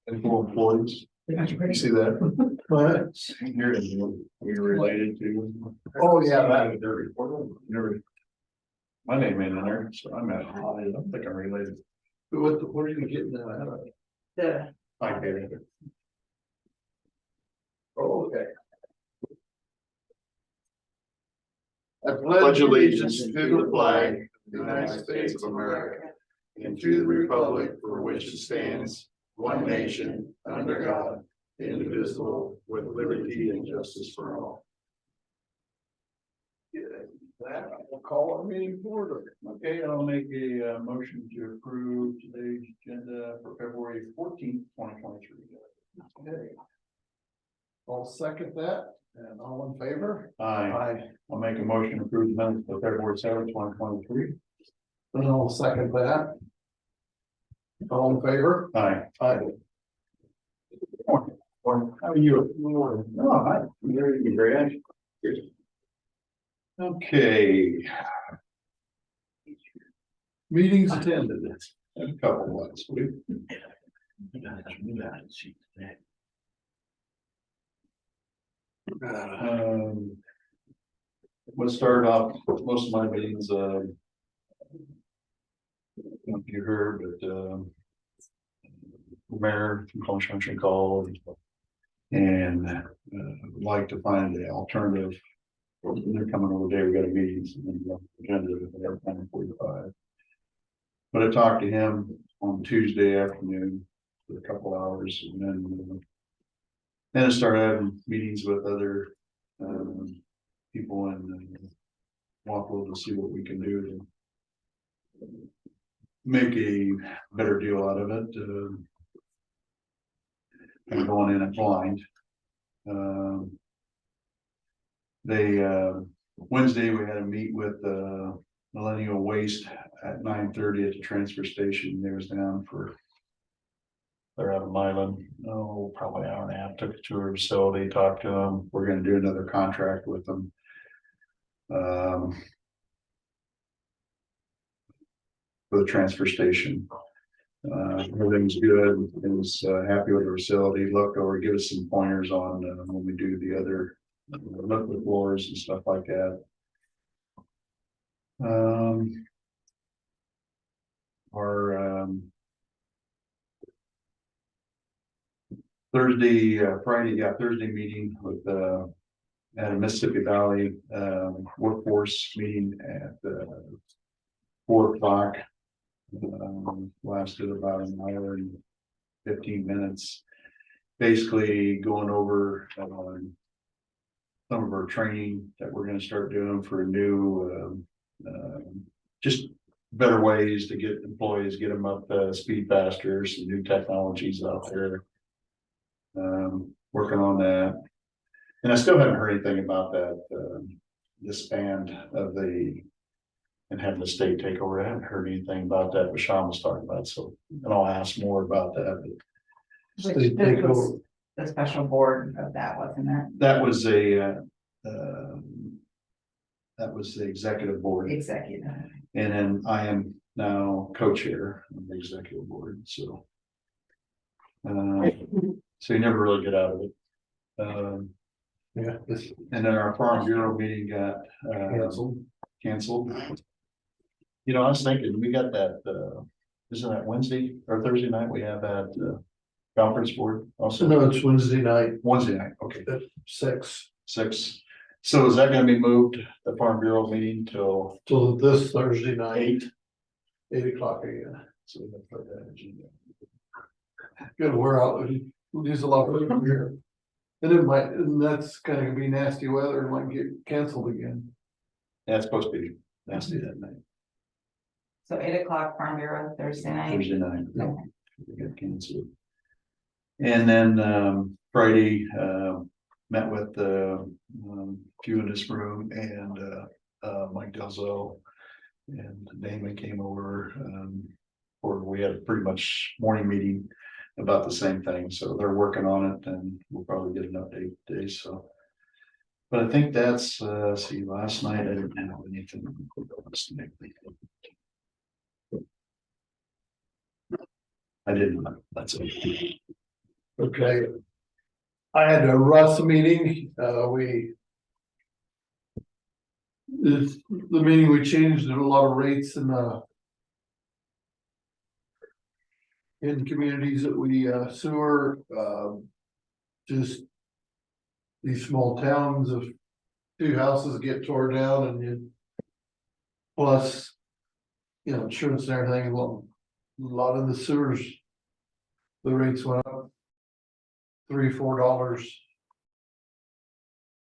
And full employees. You see that? What? Here, you're related to. Oh, yeah, that. Their report. Never. My name ain't in there, so I'm at, I don't think I'm related. What are you getting that out of? The, I get it. Oh, okay. I pledge allegiance to the flag of the United States of America and to the republic for which it stands, one nation, under God, indivisible, with liberty and justice for all. That will call our meeting to order. Okay, I'll make a motion to approve today's agenda for February 14th, 2023. Okay. I'll second that, and all in favor? Aye. I'll make a motion to approve the minutes for February 7th, 2023. And I'll second that. All in favor? Aye. Aye. How are you? Oh, hi. Very great. Okay. Meetings attended. A couple last week. We'll start off most of my meetings, I don't know if you heard, but, the mayor from Constitution called and, would like to find an alternative. They're coming over there, we got a meeting, agenda, they're planning 45. But I talked to him on Tuesday afternoon for a couple hours, and then I started having meetings with other people in Waffle to see what we can do to make a better deal out of it. And going in and blind. Wednesday we had a meet with Millennial Waste at 9:30 at the transfer station. They was down for. They're out of Milan. Oh, probably an hour and a half. Took a tour of the facility, talked to them. We're gonna do another contract with them. For the transfer station. Everything's good. It was happy with the facility. Looked over, give us some pointers on when we do the other liquid floors and stuff like that. Our Thursday meeting with at a Mississippi Valley workforce meeting at 4 o'clock. Lasted about an hour and 15 minutes. Basically going over some of our training that we're going to start doing for a new just better ways to get employees, get them up speed faster, some new technologies out there. Working on that. And I still haven't heard anything about that disband of the and having the state take over. I haven't heard anything about that, but Sean was talking about, so, and I'll ask more about that. which this was the special board of that, wasn't it? That was the executive board, Executive. and then I am now co-chair of the executive board, so. So you never really get out of it. Yeah. And then our farm bureau meeting got canceled. You know, I was thinking, we got that, isn't that Wednesday or Thursday night, we have that conference board also? No, it's Wednesday night, Wednesday night, okay, at 6 so is that gonna be moved, the farm bureau meeting till till this Thursday night, 8? 8 o'clock again. So we can put that agenda. Good, we're out, we'll use a lot of room here. And it might, and that's kind of be nasty weather, it might get canceled again. Yeah, it's supposed to be nasty that night, So 8 o'clock Farm Bureau Thursday night. Thursday night. Yeah. We got canceled. And then Friday, met with a few in this room and Mike Delzo and Damon came over. Or we had pretty much morning meeting about the same thing, so they're working on it and we'll probably get an update today, so. But I think that's, see, last night I didn't have anything. I didn't, that's it. Okay. I had a Russ meeting, the meeting, we changed a lot of rates in communities that we sewer, just these small towns of 2 houses get tore down and plus, insurance and everything, a lot of the sewers, the rates went up $3-4.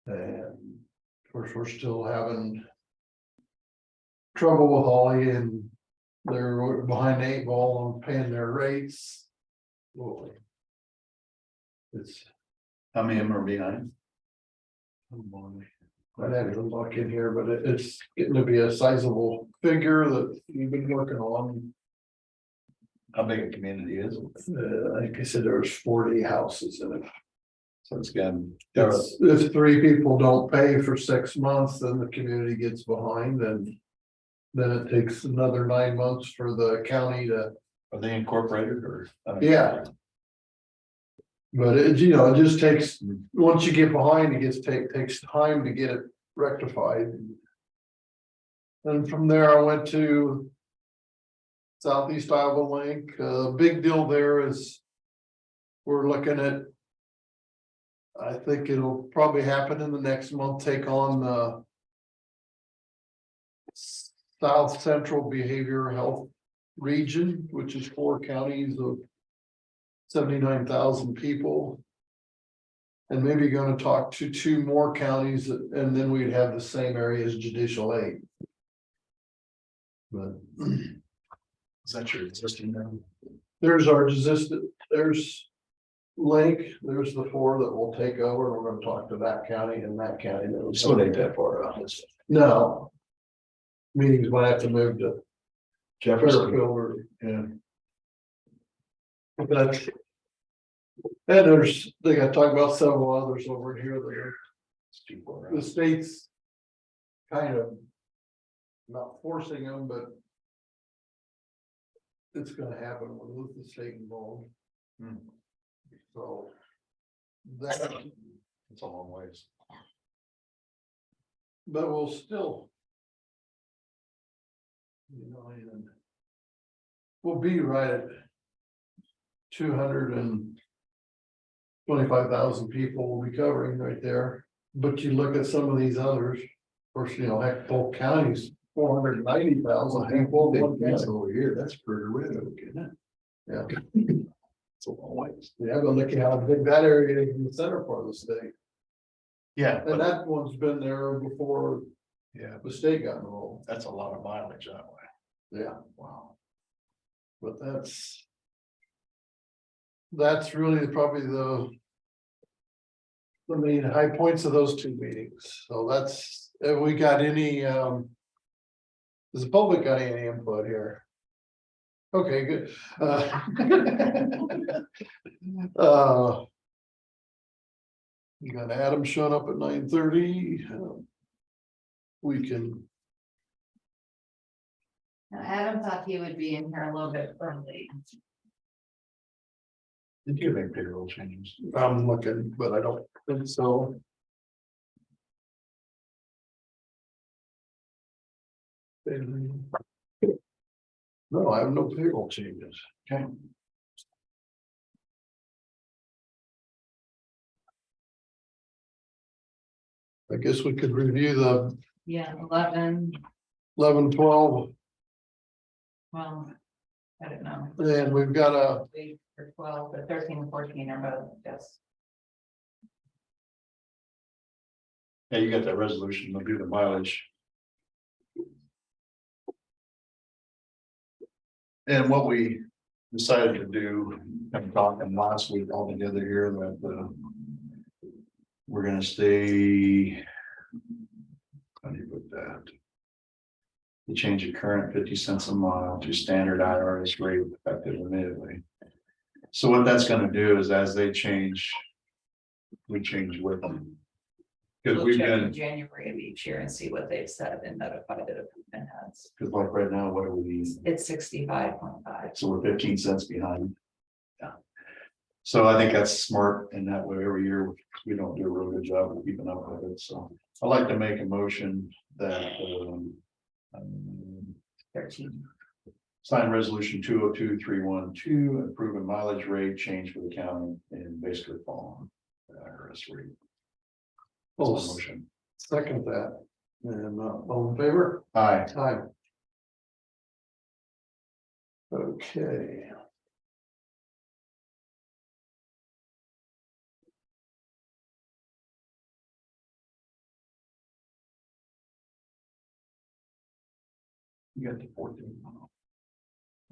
And of course, we're still having trouble with Holly, and they're behind the 8 ball on paying their rates. Boy. It's, How many of them are behind? I'd have to look in here, but it's getting to be a sizable figure that we've been working on. How big a community is it? Like I said, there's 40 houses in it. So it's got. If 3 people don't pay for 6 months, then the community gets behind, and then it takes another 9 months for the county to. Are they incorporated or? Yeah. But it just takes, once you get behind, takes time to get it rectified. And from there, I went to Southeast Iowa Link. Big deal there is we're looking at, I think it'll probably happen in the next month, take on the South Central Behavioral Health Region, which is 4 counties of 79,000 people. And maybe going to talk to 2 more counties, and then we'd have the same area as judicial aid. But Is that your existing now? there's our existing, there's Link, there's the 4 that will take over. We're going to talk to that county and that county. So it ain't that far out. No. Meetings might have to move to Jefferson. Fairfield or, Yeah. but and they got to talk about several others over here that are, It's too far the out. state's kind of not forcing them, but it's gonna happen with the state involved. Hmm. So that, It's a long ways. but we'll still, and we'll be right at 225,000 people will be covering right there. But you look at some of these others, of course, heck, both counties, 490,000 people. in one county. Over here, that's pretty red, isn't it? Yeah, It's a long ways. yeah, but look at how big that area is in the center part of the state. Yeah, And that one's been there before yeah, the state got involved. that's a lot of mileage that way. Yeah, wow. But that's really probably the main high points of those 2 meetings. So that's, have we got any, does the public got any input here? Okay, good. You got Adam showing up at 9:30. We can, Now, Adam thought he would be in here a little bit early. Did you make payroll changes? I'm looking, but I don't think so. No, I have no payroll changes. Okay. I guess we could review the Yeah, 11, 11, 12, well, I don't know. and we've got a, 8 or 12, but 13 and 14 are both just. Yeah, you got that resolution, they'll do the mileage. And what we decided to do, I'm talking last week all together here, that we're gonna stay. How do you put that? To change the current 50 cents a mile to standard IRS rate effective immediately. So what that's gonna do is as they change, we change with them. Because We'll we've check in been, January of each year and see what they've said and notify the department heads. because like right now, what do we, It's 65.5. so we're 15 cents behind. So I think that's smart, and that way every year we don't do a real good job of keeping up with it, so I'd like to make a motion that. Um, 13. Sign resolution 202312, approve a mileage rate change for the county and basically follow the IRS rate. Oh, That's my motion. second that. And all in favor? Aye. Aye. Okay. You got the 14.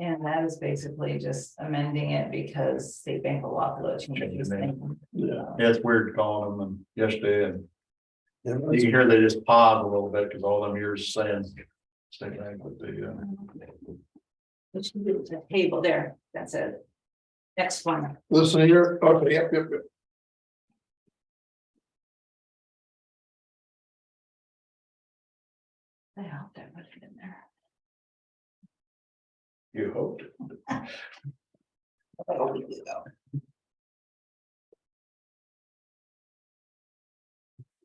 And that is basically just amending it because State Bank of Wapello changed this thing. Yeah. Yeah, it's weird calling them and yesterday, and Yeah, you can hear they just pause a little bit because all them years saying. Stay back with the. It should be the table there, that's it. Next one. Listen here, okay, yep. I hope that put it in there. You hoped.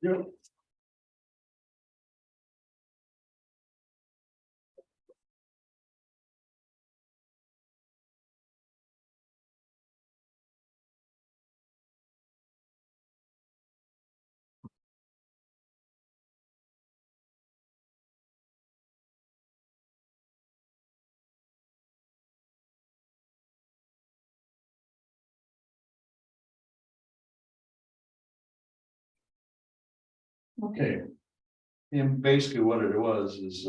Yep. Okay. And basically what it was is,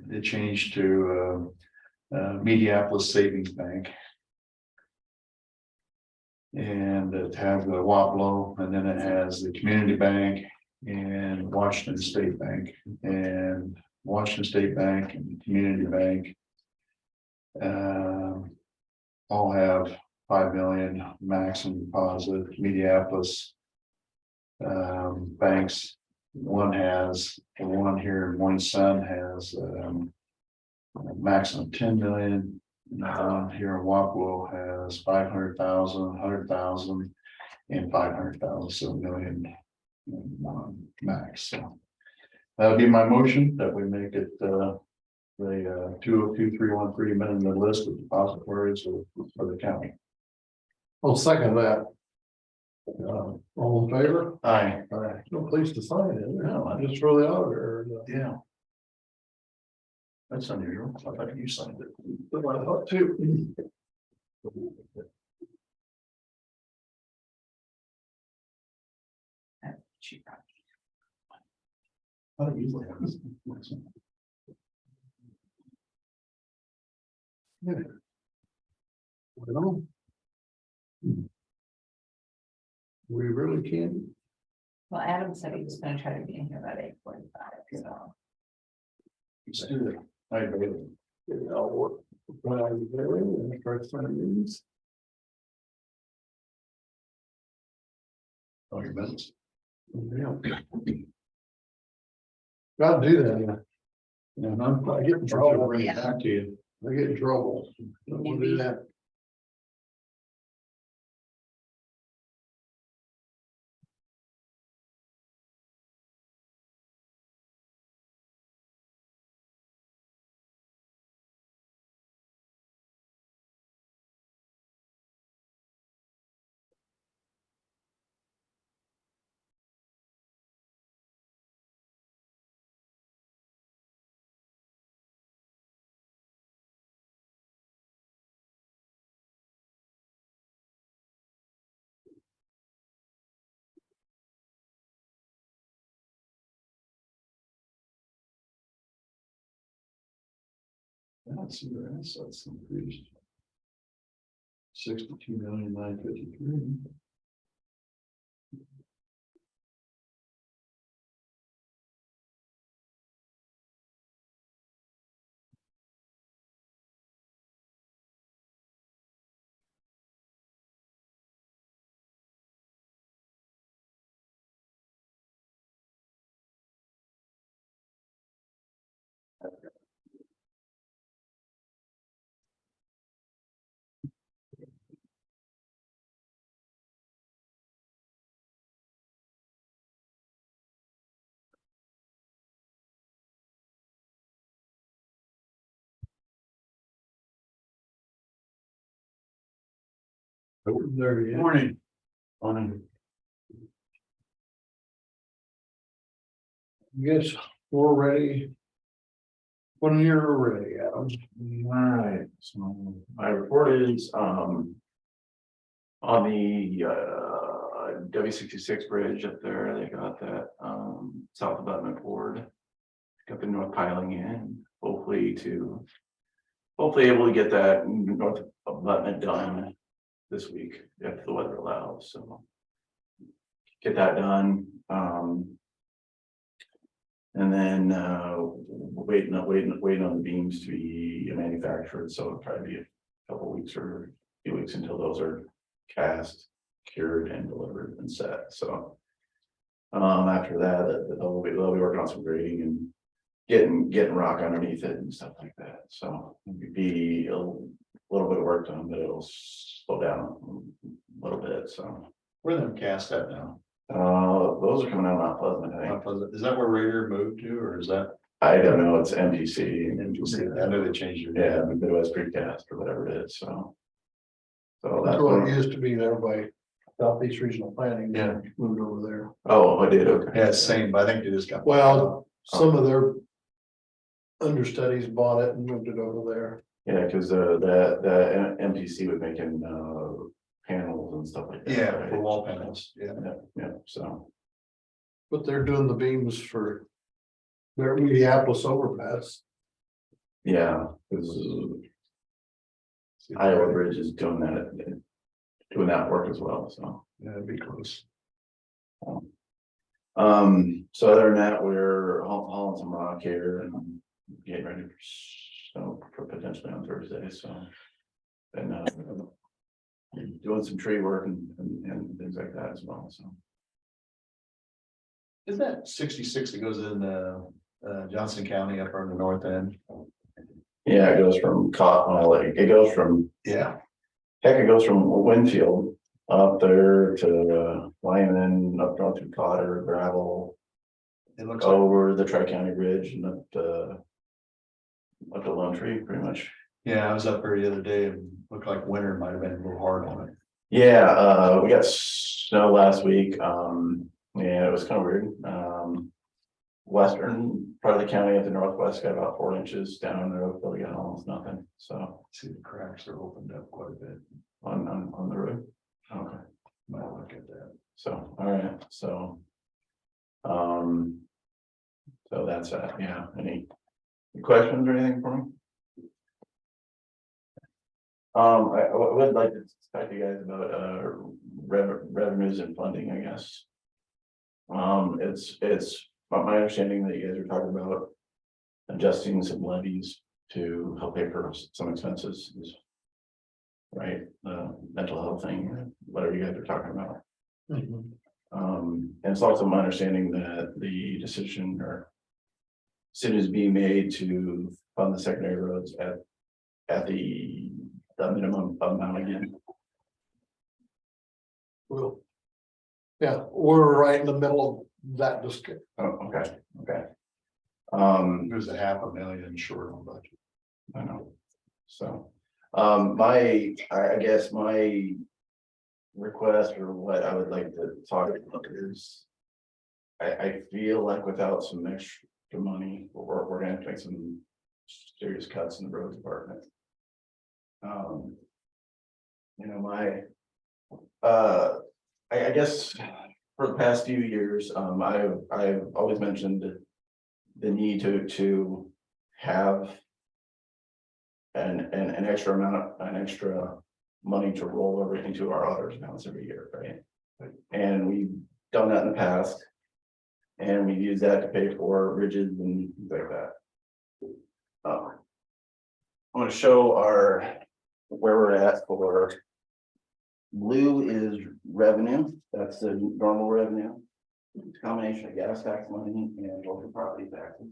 it changed to, Mediapolis Savings Bank. And it has the Wapello, and then it has the Community Bank and Washington State Bank, and Washington State Bank and Community Bank. All have 5 million maximum deposit. Mediapolis banks, one here in One Sun has a maximum 10 million. One here in Wapello has 500,000, 100,000, and 500,000, so $1 million max. So that would be my motion, that we make it the 202313 amending the list of depositories for the county. I'll second that. All in favor? Aye. Aye. No place to sign it, No. just for the auditor. Yeah. That's unusual. I thought you signed it. That's what I thought too. I don't usually have this. Well, we really can't. Well, Adam said he was gonna try to be in here about 8:45, so. Let's do it. I agree. I'll work. When I was there, and I start signing these. Oh, your minutes. Yeah. Gotta do that. And I get in trouble. Bring it back to you. I get in trouble. Don't wanna do that. Let's see your assets increased. 62,953,000. There he is. Morning. Guess we're ready. When you're ready, Adam. All right, so my report is, on the, W66 bridge up there, they got that, south abutment poured. Got the north piling in, hopefully able to get that north abutment done this week, if the weather allows, so. Get that done, and then, waiting on the beams to be manufactured, so it'll probably be a couple weeks or a few weeks until those are cast, cured and delivered and set, so. After that, they'll be working on some grading and getting rock underneath it and stuff like that, so it'll be a little bit of work done, but it'll slow down a little bit, so. Where are them cast at now? Those are coming out of Mount Pleasant, I think. Mount Pleasant. Is that where Raider moved to, or is that? I don't know, it's MPC. I know they changed it. Yeah, Midwest Precast or whatever it is, so. So that's That's what what, it used to be there by Southeast Regional Planning. Yeah. Moved over there. oh, I did, okay. Yeah, it's same, but I think they just got. Well, some of their understudies bought it and moved it over there. Yeah, because the MPC was making panels and stuff like that. Yeah, right? for wall panels, yeah. Yeah, so, But they're doing the beams for their Minneapolis overpass. yeah, because Iowa Bridge is doing that work as well, so. Yeah, it'd be close. So other than that, we're hauling some rock here and getting ready for snow for potentially on Thursday, so. And doing some tree work and things like that as well, so. Is that 66 that goes in Johnson County up on the north end? Yeah, it goes from it goes from, Yeah. heck, it goes from Winfield up there to Lyman, up north to Cotter, gravel, It looks like, over the Tri-County Bridge and up to Lone Tree, pretty much. yeah, I was up there the other day and looked like winter might have been a little hard on it. Yeah, we got snow last week, yeah, it was kind of weird, western part of the county at the northwest got about 4 inches, down there, Oakville got almost nothing, so. See, the cracks are opened up quite a bit. On the road, okay, Might look at that. so, all right, so. So that's that, yeah, any questions or anything for me? I would like to talk to you guys about revenues and funding, I guess. It's my understanding that you guys are talking about adjusting some levies to help pay for some expenses, right? The mental health thing, whatever you guys are talking about. And it's also my understanding that the decision is being made to fund the secondary roads at the minimum amount again. Well, yeah, we're right in the middle of that discussion. Oh, okay. There's a $500,000 short on budget. I know. So, I guess my request or what I would like to talk about is. I feel like without some extra money, we're gonna have to make some serious cuts in the road department. You know, I guess for the past few years, I've always mentioned the need to have an extra money to roll over into our auditor's accounts every year, right? And we've done that in the past. And we use that to pay for bridges and things like that. I'm gonna show where we're at for. Blue is revenue, that's the normal revenue. It's a combination of gas tax money and local property taxes.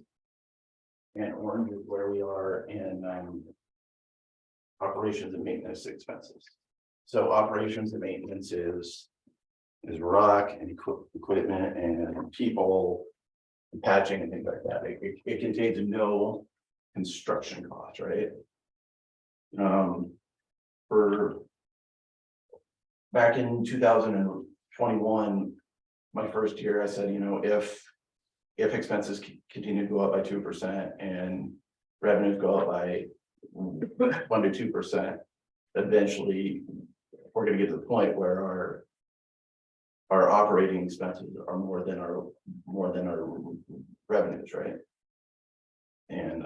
And orange is where we are in operations and maintenance expenses. So operations and maintenance is rock and equipment and people, and patching and things like that. It contains no construction costs, right? For back in 2021, my first year, I said, you know, if expenses continue to go up by 2% and revenues go up by 1 to 2%, eventually we're gonna get to the point where our operating expenses are more than our revenues, right? And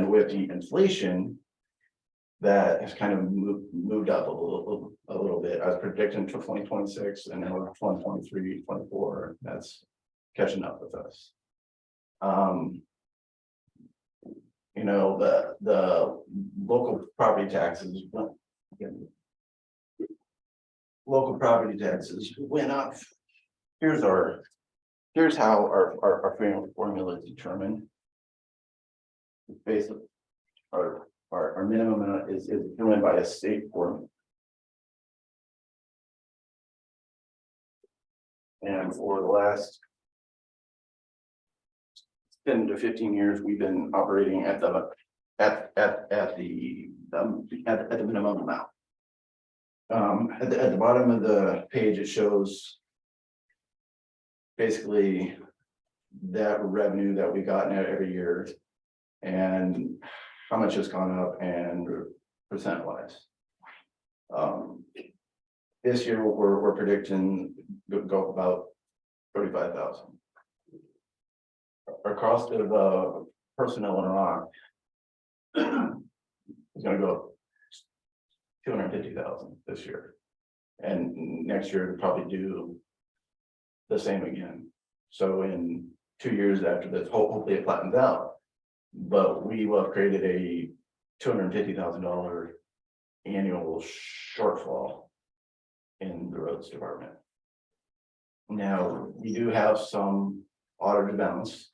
with the inflation that has kind of moved up a little bit. I was predicting to 2026 and now we're 2023, 24, that's catching up with us. You know, the local property taxes. Local property taxes went up. Here's how our formula is determined. Basically, our minimum amount is determined by a state formula. And for the last 10 to 15 years, we've been operating at the minimum amount. At the bottom of the page, it shows basically that revenue that we got now every year and how much has gone up and percent wise. This year we're predicting go about 35,000. Our cost of personnel in Iraq is going to go up 250,000 this year, and next year to probably do the same again. So in 2 years after this, hopefully it flattens out, but we will have created a $250,000 annual shortfall in the roads department. Now we do have some audited balance,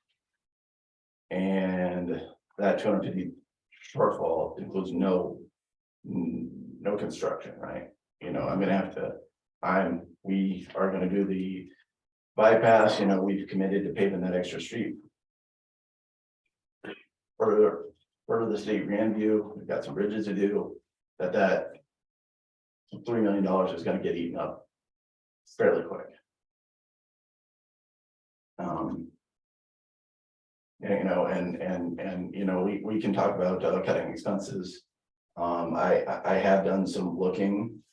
and that 250 shortfall includes no construction, right? You know, I'm gonna have to, we are gonna do the bypass, you know, we've committed to paving that extra street. Further the state Grandview, we've got some bridges to do, that $3 million is gonna get eaten up fairly quick. You know, and you know, we can talk about cutting expenses. I have done some looking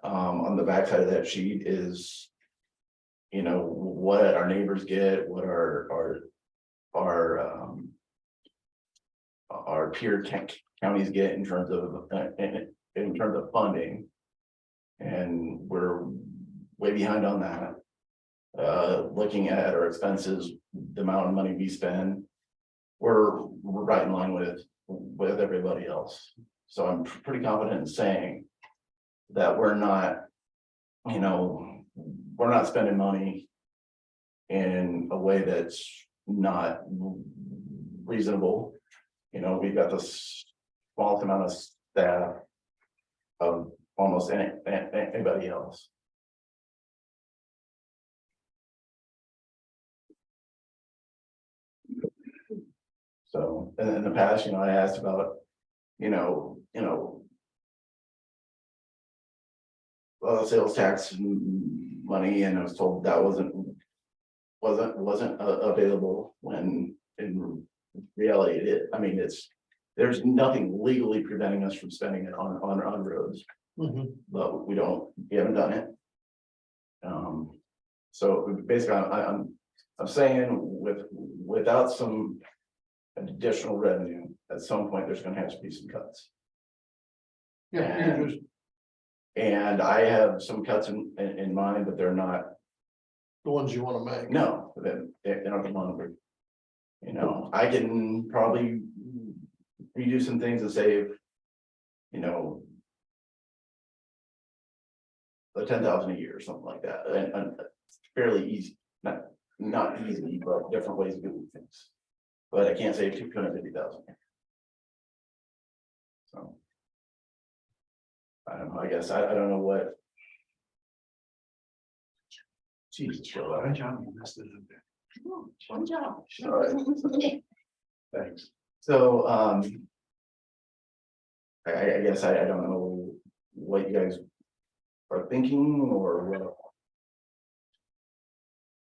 on the backside of that sheet is, you know, what our neighbors get, what our peer counties get in terms of funding, and we're way behind on that. Looking at our expenses, the amount of money we spend, we're right in line with everybody else. So I'm pretty confident in saying that we're not, you know, we're not spending money in a way that's not reasonable. You know, we've got the smallest amount of staff of almost anybody else. So, and in the past, you know, I asked about, sales tax money, and I was told that wasn't available, when in reality there's nothing legally preventing us from spending it on roads. But we haven't done it. So basically I'm saying without some additional revenue, at some point there's gonna have to be some cuts. Yeah, And I have some cuts in mind, but they're not. the ones you wanna make. No, they're not the one. You know, I can probably redo some things to save, you know, $10,000 a year or something like that, and fairly easy, not easy, but different ways of doing things. But I can't save 250,000. So. I don't know, I guess, I don't know what. Jesus, Joe, Good job, you messed it up there. One job. all right. Thanks. So, I guess I don't know what you guys are thinking or what?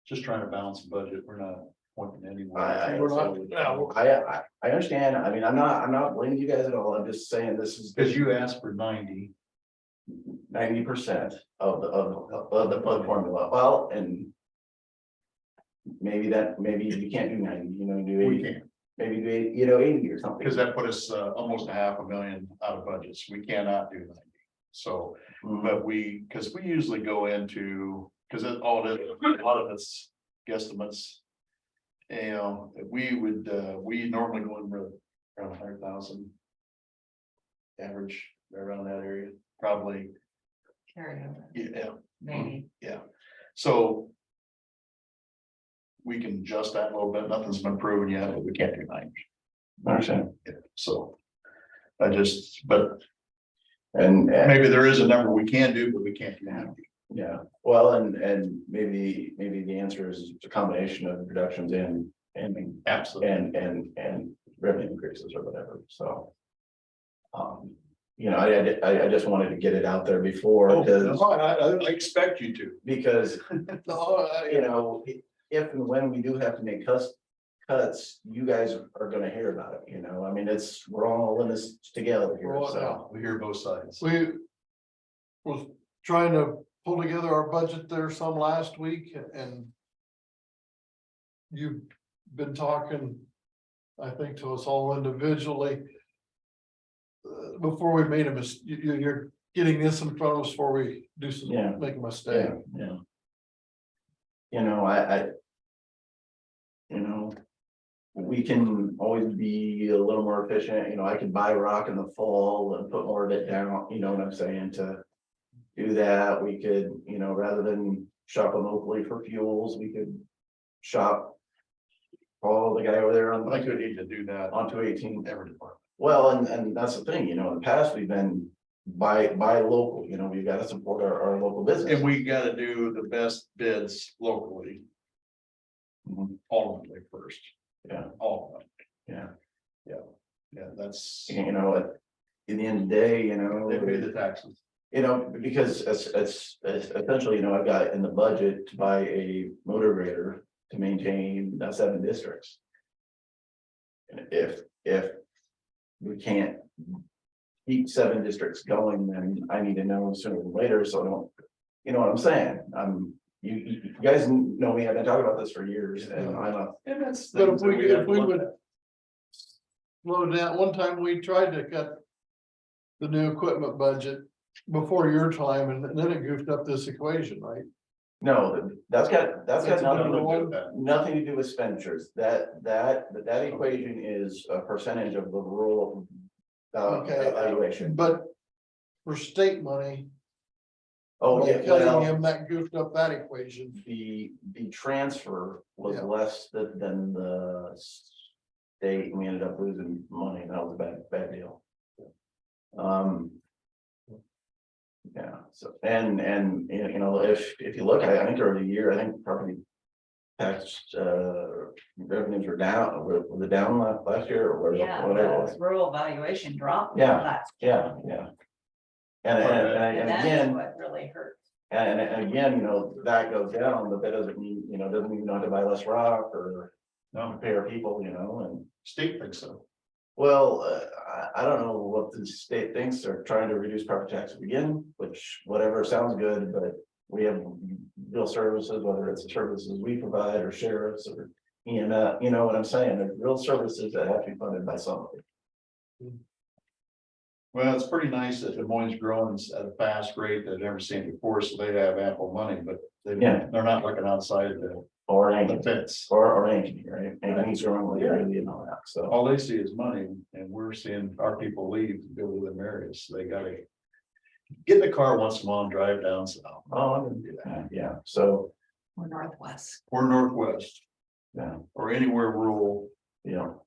Just trying to balance the budget, we're not pointing anywhere. We're not- no. I understand. I mean, I'm not blaming you guys at all. I'm just saying this is. Because you asked for 90. 90% of the formula. Well, and. Maybe you can't do 90, you know, do We 80, can't, maybe do 80, you know, 80 or something. because that put us almost $500,000 out of budgets. We cannot do 90. So, Mhm. but because we usually go into, because it all is, a lot of it's guesstimates. And we normally go in around 100,000. Average around that area, probably, Carry over, yeah, maybe. yeah. So. We can adjust that a little bit. Nothing's been proven yet, but we can't do 90. I understand. Yeah, so. But And maybe there is a number we can do, but we can't do 90. yeah, well, and maybe the answer is a combination of reductions and Absolutely. and revenue increases or whatever, so. You know, I just wanted to get it out there before, Oh, because, no, I expect you to. because, No, you know, if and when we do have to make cuts, you guys are gonna hear about it, you know, I mean, we're all in this together here, Well, so. We hear both sides. we was trying to pull together our budget there some last week and you've been talking, I think, to us all individually. Before we made a you're getting this in front of us before we do some, Yeah. make a mistake. Yeah. You know, I. You know. We can always be a little more efficient, you know, I could buy rock in the fall and put more of it down, you know what I'm saying, to. Do that, we could, you know, rather than shopping locally for fuels, we could shop. All the guy over there on I could need to do that on 218. every department. Well, and that's the thing, you know, in the past, we've been buy local, you know, we've got to support our local business. And we gotta do the best bids locally, Mhm. ultimately first. Yeah. All of them. Yeah, Yeah, that's, you know, at the end of the day, you know. they pay the taxes. You know, because it's essentially, you know, I've got in the budget to buy a motor grader to maintain 7 districts. And if we can't keep 7 districts going, then I need to know sooner than later, so I don't, you know what I'm saying? You guys know me, I've been talking about this for years, and And that's. But things that have if to we look would. at. Slow down, one time we tried to cut. The new equipment budget before your time and then it goofed up this equation, right? no, that's got That's nothing another to one. do, nothing to do with expenditures, that equation is a percentage of the rural. Okay, Evaluation. but for state money, Oh, by yeah, cutting well, him, that goofed up that equation. the transfer was Yeah. less than the state, and we ended up losing money, and that was a bad deal. Yeah, so, and, you know, if you look at it, I think over the year, I think property tax, revenues were down, were they down last year, or Yeah, whatever it the was? rural valuation dropped. Yeah, last Yeah. And And that's again, what really hurt. and again, you know, that goes down, but that doesn't mean, you know, doesn't mean you don't have to buy less rock or No, pay our people, you know, and. state thinks so. Well, I don't know what the state thinks, they're trying to reduce property tax again, which whatever sounds good, but we have real services, whether it's the services we provide or sheriffs or EMS, you know what I'm saying, there's real services that have to be funded by somebody. Well, it's pretty nice that Des Moines is growing at a fast rate that I've never seen before, so they have ample money, but Yeah. they're not looking outside the Or anything, fence. or anything, right? And he's growing like crazy and all that, so. All they see is money, and we're seeing our people leave to go to them areas, so they gotta get in the car once in a while and drive down south. Oh, I'm gonna do that, yeah, so, Or northwest. Or northwest, yeah, or anywhere rural. you know.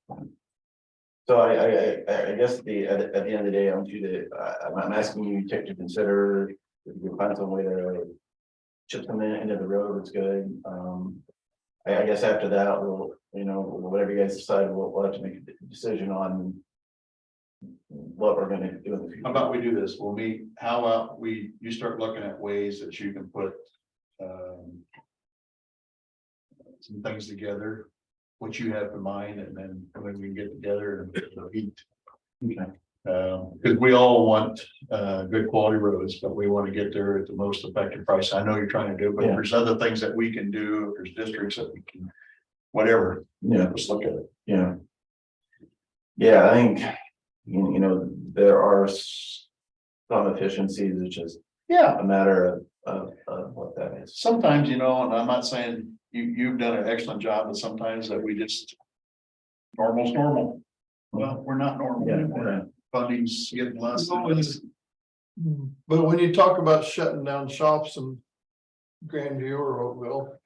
So I guess at the end of the day, I want you to, I'm asking you to consider, if you can find some way to chip them into the road, it's good, I guess after that, we'll, you know, whatever you guys decide, we'll have to make a decision on. what we're gonna do in the future. How about we do this? We'll meet, how about you start looking at ways that you can put. Some things together, what you have in mind, and then when we can get together and eat. Okay. Because we all want good quality roads, but we want to get there at the most effective price. I know you're trying to do, but if Yeah. there's other things that we can do, if there's districts that we can, whatever, Yeah. let's look at it. Yeah. Yeah, I think, you know, there are some efficiencies, it's just Yeah, a matter of what that is. sometimes, you know, and I'm not saying you've done an excellent job, but sometimes that we just. Normal's normal. Well, we're not normal. Yeah, anymore. Funding's getting less and less. But when you talk about shutting down shops in Grandview or Oakville.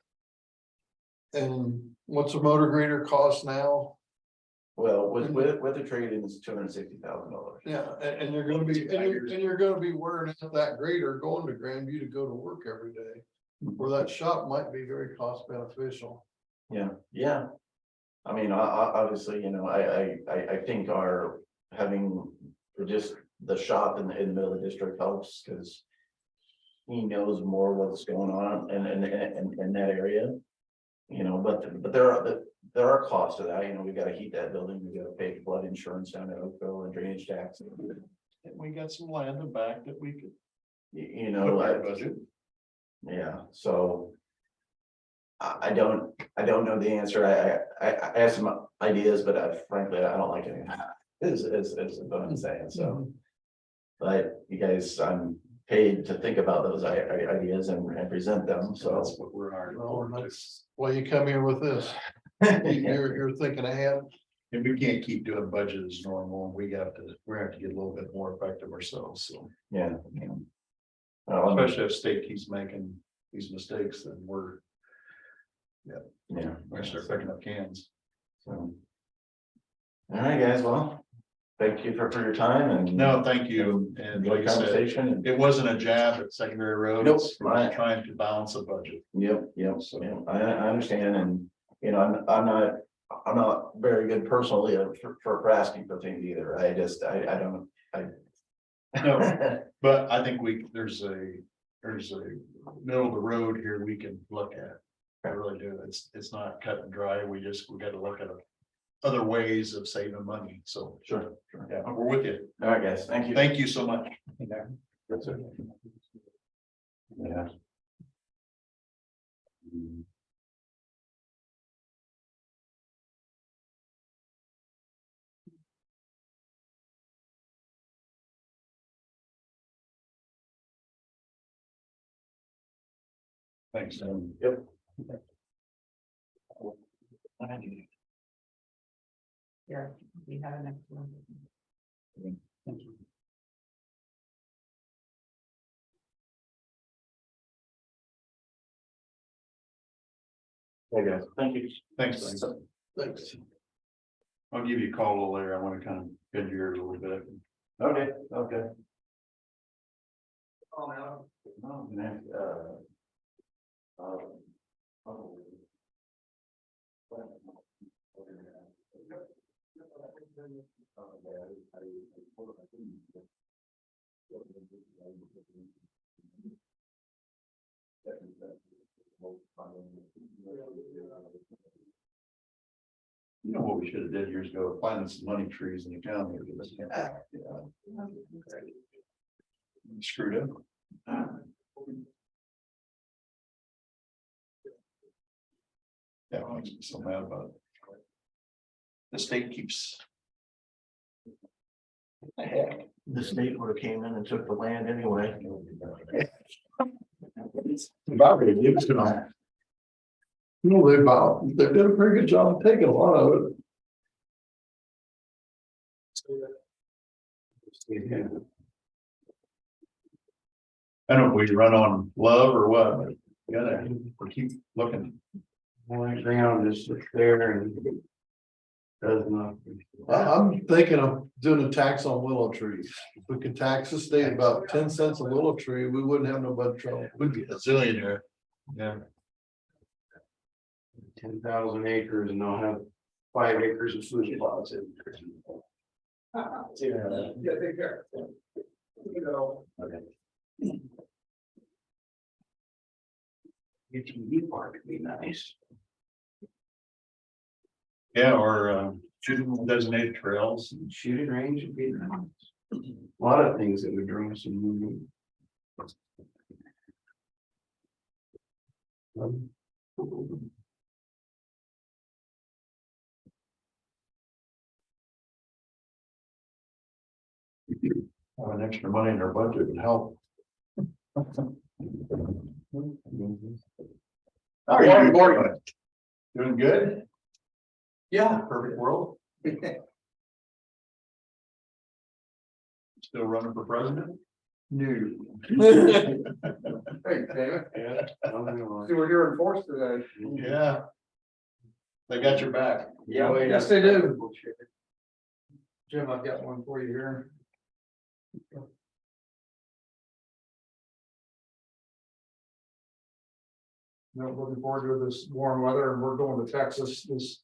And what's a motor grader cost now? Well, with the trade-in, it's $260,000. Yeah, and you're gonna be, and you're gonna be wearing out that grader going to Grandview to go to work every day. Where that shop might be very cost beneficial. Yeah, yeah. I mean, obviously, you know, I think our having just the shop in the middle of the district helps, because he knows more what's going on in that area. You know, but there are costs to that, you know, we gotta heat that building, we gotta pay flood insurance down at Oakville and drainage tax. And we got some land in back that we could. You put know, in our budget. yeah, so. I don't know the answer, I have some ideas, but frankly, I don't like it. Is what I'm saying, so. But you guys, I'm paid to think about those ideas and present them, So so. that's what we're hired Well, for. that's why you come here with this. You're thinking ahead. And we can't keep doing budget as normal, and we have to get a little bit more effective ourselves, so. Yeah. Especially if state keeps making these mistakes, then we're Yeah. gonna start picking up cans. So. All right, guys, well, thank you for your time and. No, thank you, and Enjoy like the I said, conversation. it wasn't a jab at secondary roads. Nope. We're just trying to balance a budget. Yep, I understand, and, you know, I'm not very good personally for asking for things either, I don't. No, but I think there's a middle of the road here we can look at. I really do. It's not cut and dry. We gotta look at other ways of saving money. So, Sure. yeah, we're with you. All right, guys, thank you. Thank you so much. That's it. Yeah. Thanks. Yep. Here, we have an extra one. Hey, guys, thank you. Thanks. Thanks. Thanks. I'll give you a call a little later. I want to kind of bend your ears a little bit. Okay, okay. Oh, no. No, You know what we should have did years ago, planted some money trees in the county. Screwed up. Yeah, it makes me so mad about it. The state keeps. What the heck? the state would have came in and took the land anyway. About ready to give it to them. No, they did a pretty good job of taking a lot of it. I don't know if we run on love or what, but we gotta, we keep looking. My ground is there and does not. I'm thinking of doing a tax on willow trees. If we could tax the state about 10 cents a willow tree, we wouldn't have no bud trouble. Would be a zillionaire. Yeah. 10,000 acres and I'll have 5 acres of food plots in there. Yeah, take care. You know. UTV park would be nice. Yeah, or shooting designated trails. Shooting range would be nice. A lot of things that would draw some movement. Having extra money in our budget would help. How are you doing? Doing good? Yeah, perfect world. Still running for president? New. Yeah, Hey, David, Yeah. see, we're here in force today. they got your back. Yeah. Yes, they do. Jim, I've got one for you here. No, looking forward to this warm weather, and we're going to Texas this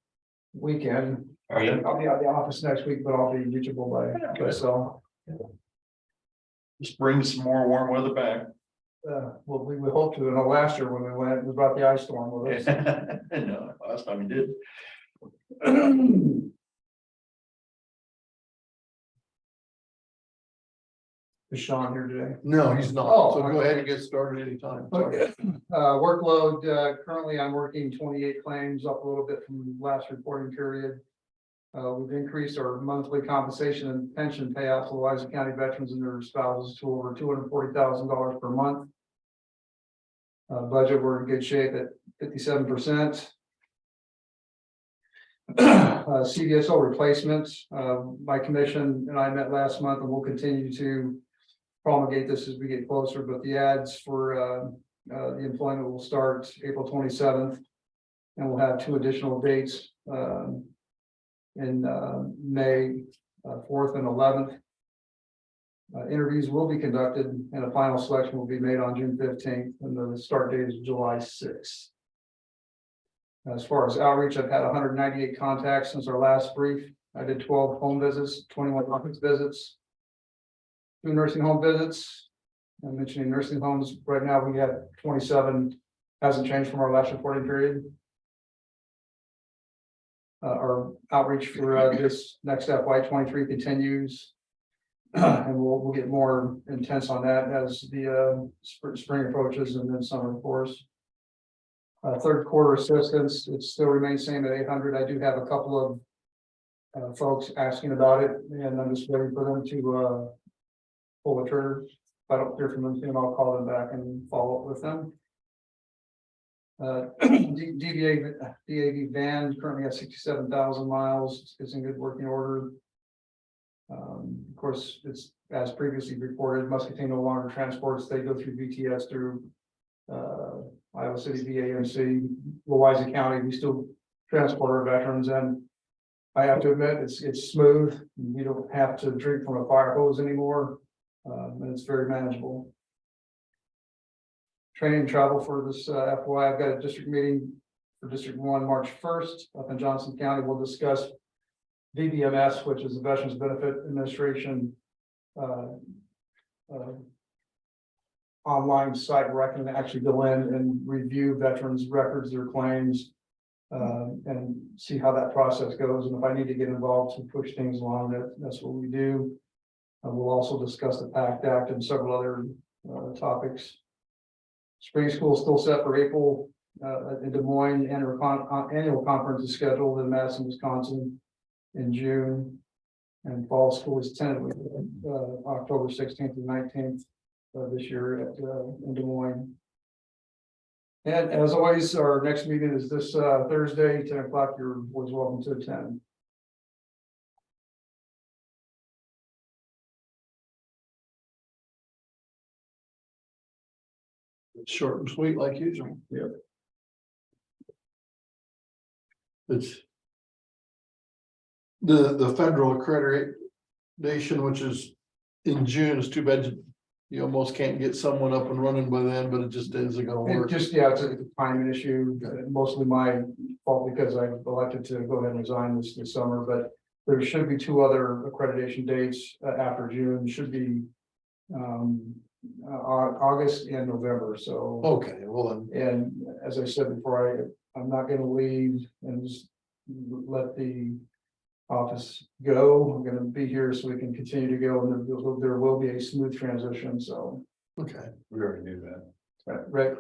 weekend. Are you? I'll be out of the office next week, but I'll be reachable by so. Just bring some more warm weather back. Well, we would hope to, and last year when we went, we brought the ice storm with us. No, last time you did. Is Sean here today? No, he's not. Oh, So go ahead and get started anytime. Okay. Workload, currently I'm working 28 claims, up a little bit from last reporting period. We've increased our monthly compensation and pension payouts to Louisa County veterans and their spouses to over $240,000 per month. Budget, we're in good shape at 57%. CDSO replacements, my commission and I met last month, and we'll continue to promulgate this as we get closer, but the ads for the employment will start April 27th. And we'll have 2 additional dates in May 4th and 11th. Interviews will be conducted and a final selection will be made on June 15th, and the start date is July 6th. As far as outreach, I've had 198 contacts since our last brief. I did 12 home visits, 21 office visits, 2 nursing home visits. I'm mentioning nursing homes. Right now, we have 27, hasn't changed from our last reporting period. Our outreach for this next FY 23 continues. And we'll get more intense on that as the spring approaches and then summer, of course. Third quarter assistance, it still remains same at 800. I do have a couple of folks asking about it, and I'm just waiting for them to pull the trigger. If I don't hear from them soon, I'll call them back and follow up with them. DAV van currently has 67,000 miles. It's in good working order. Of course, it's as previously reported, Muscatine no longer transports. They go through VTS through Iowa City VAMC, Louisa County. We still transport our veterans, and I have to admit it's smooth. You don't have to drink from a fire hose anymore, and it's very manageable. Training and travel for this FY. I've got a district meeting for District 1 March 1st up in Johnson County. We'll discuss VBMS, which is the Veterans Benefit Administration online site where I can actually go in and review veterans' records, their claims, and see how that process goes. And if I need to get involved to push things along, that's what we do. We'll also discuss the PACT Act and several other topics. Spring school is still set for April in Des Moines. Annual conference is scheduled in Madison, Wisconsin in June. And fall school is tentatively October 16th and 19th this year in Des Moines. And as always, our next meeting is this Thursday, 10 o'clock. You're always welcome to attend. Short and sweet like usual. Yeah. It's the federal accreditation, which is in June. It's too bad you almost can't get someone up and running by then, but it just isn't gonna It work. just, yeah, it's a timing issue, mostly my fault because I elected to go ahead and resign this summer, but There should be 2 other accreditation dates after June, should be. August and November, so. Okay, well then, And as I said before, I'm not gonna leave and just let the office go. I'm gonna be here so we can continue to go, and there will be a smooth transition, so. okay, We already knew that. Right,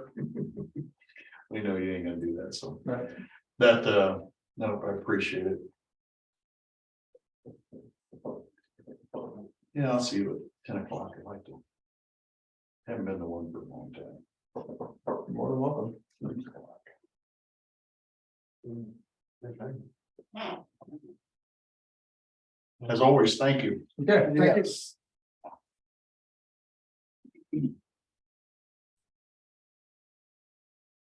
We know you ain't gonna do that, so right. that, no, I appreciate it. Yeah, I'll see you at 10 o'clock. I'd like to. Haven't been to one for a long time. More than welcome. As always, thank you. Okay, thank you. yes.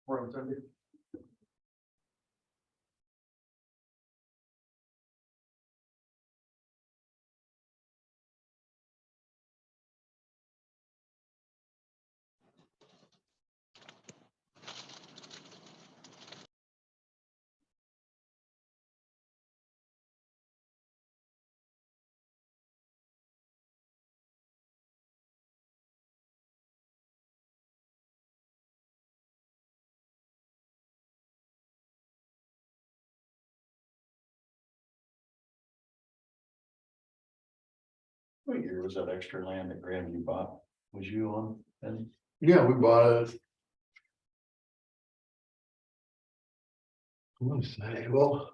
Morning, Cindy. What year was that extra land that Grandview bought? Was you on then? Yeah, we bought it. I want to say, well.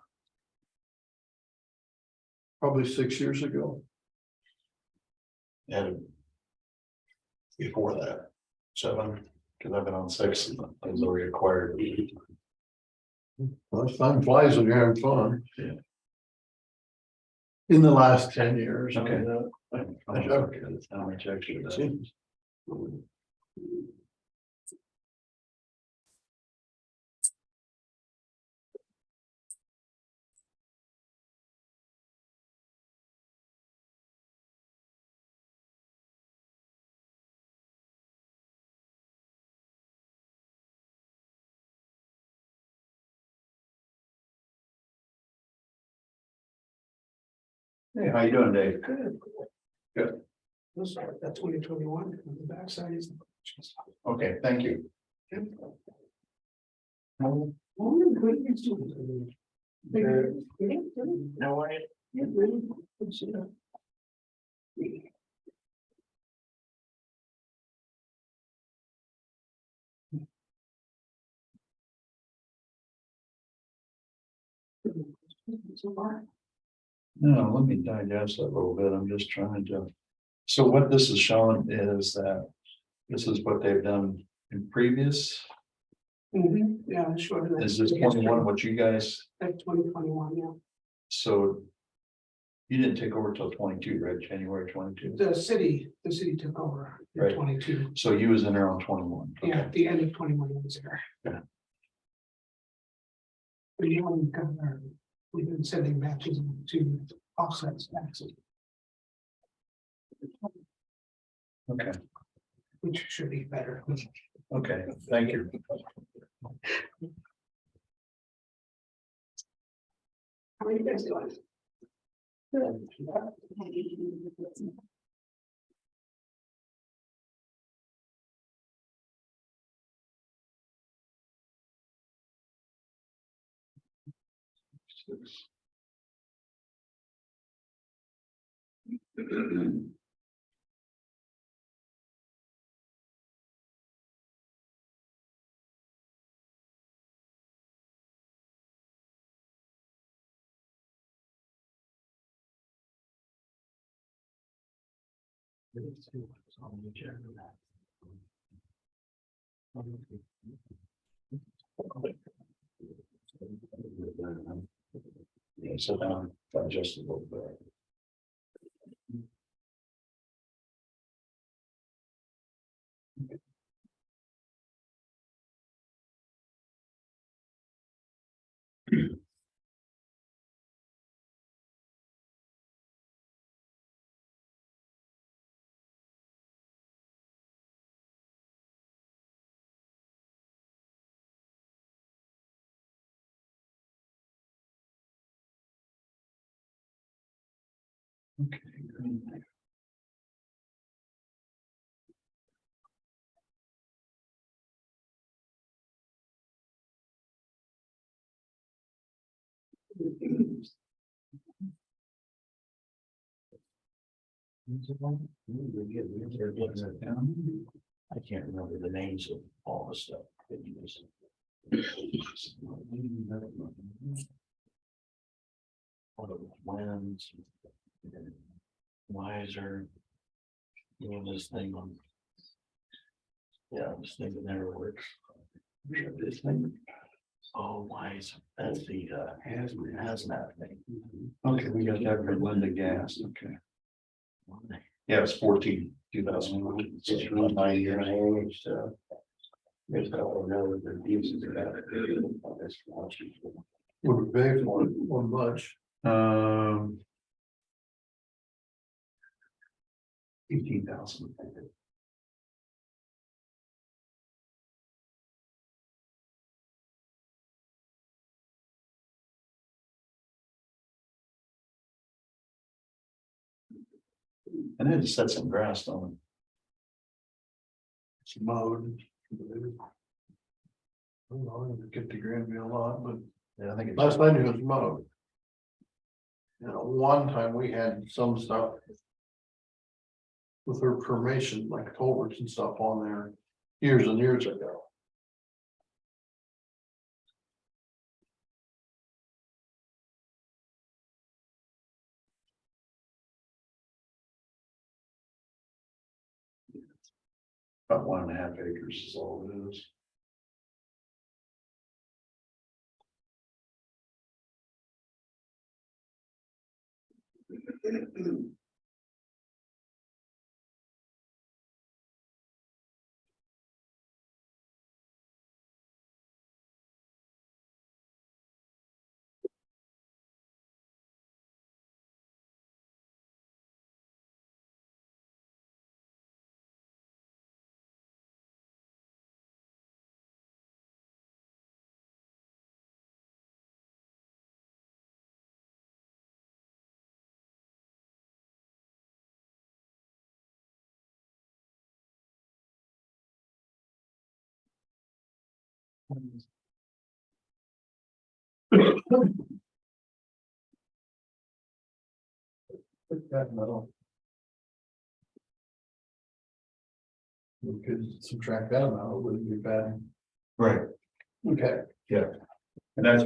Probably 6 years ago. And before that, 7, because I've been on 6, I was already acquired. Well, time flies when you're having fun. Yeah. In the last 10 years. Okay. I Okay, that's how much extra that is. Hey, how you doing, Dave? Good. That 2021, the backside is. Okay, thank you. No way. No, let me digest that a little bit. I'm just trying to. So what this is showing is that this is what they've done in previous. Yeah, sure. Is this 21 what you guys, Like 2021, yeah. so you didn't take over till 22, right? January 22. The city took over in Right. 22. So you was in there on 21. Okay. Yeah, the end of 21 was there. Yeah. We've been sending batches to offset taxes, Okay, which should be better. okay, thank you. How are you guys doing? Yeah, so now digest a little bit. Okay. Great. I can't remember the names of all the stuff that you just. What are the plans? Wiser. Doing this thing on. Yeah, this thing that never works. This thing. Oh, wise, that's the hazmat thing. Okay, we got that for Linda Gas, okay. Yeah, it's 2014. So it's really 9 years. There's a couple of know the uses of that. Would we pay for it, or much? 18,000. And then just set some grass on It's mowed. I don't know, 50 grand be a lot, but it. Yeah, I think it's. last I knew it was mowed. You know, one time we had some stuff. With her permission, like culverts and stuff on there, years and years ago. About 1.5 acres is all it is. Put that metal. We could subtract that amount, it wouldn't be bad. Right. Okay. And that's.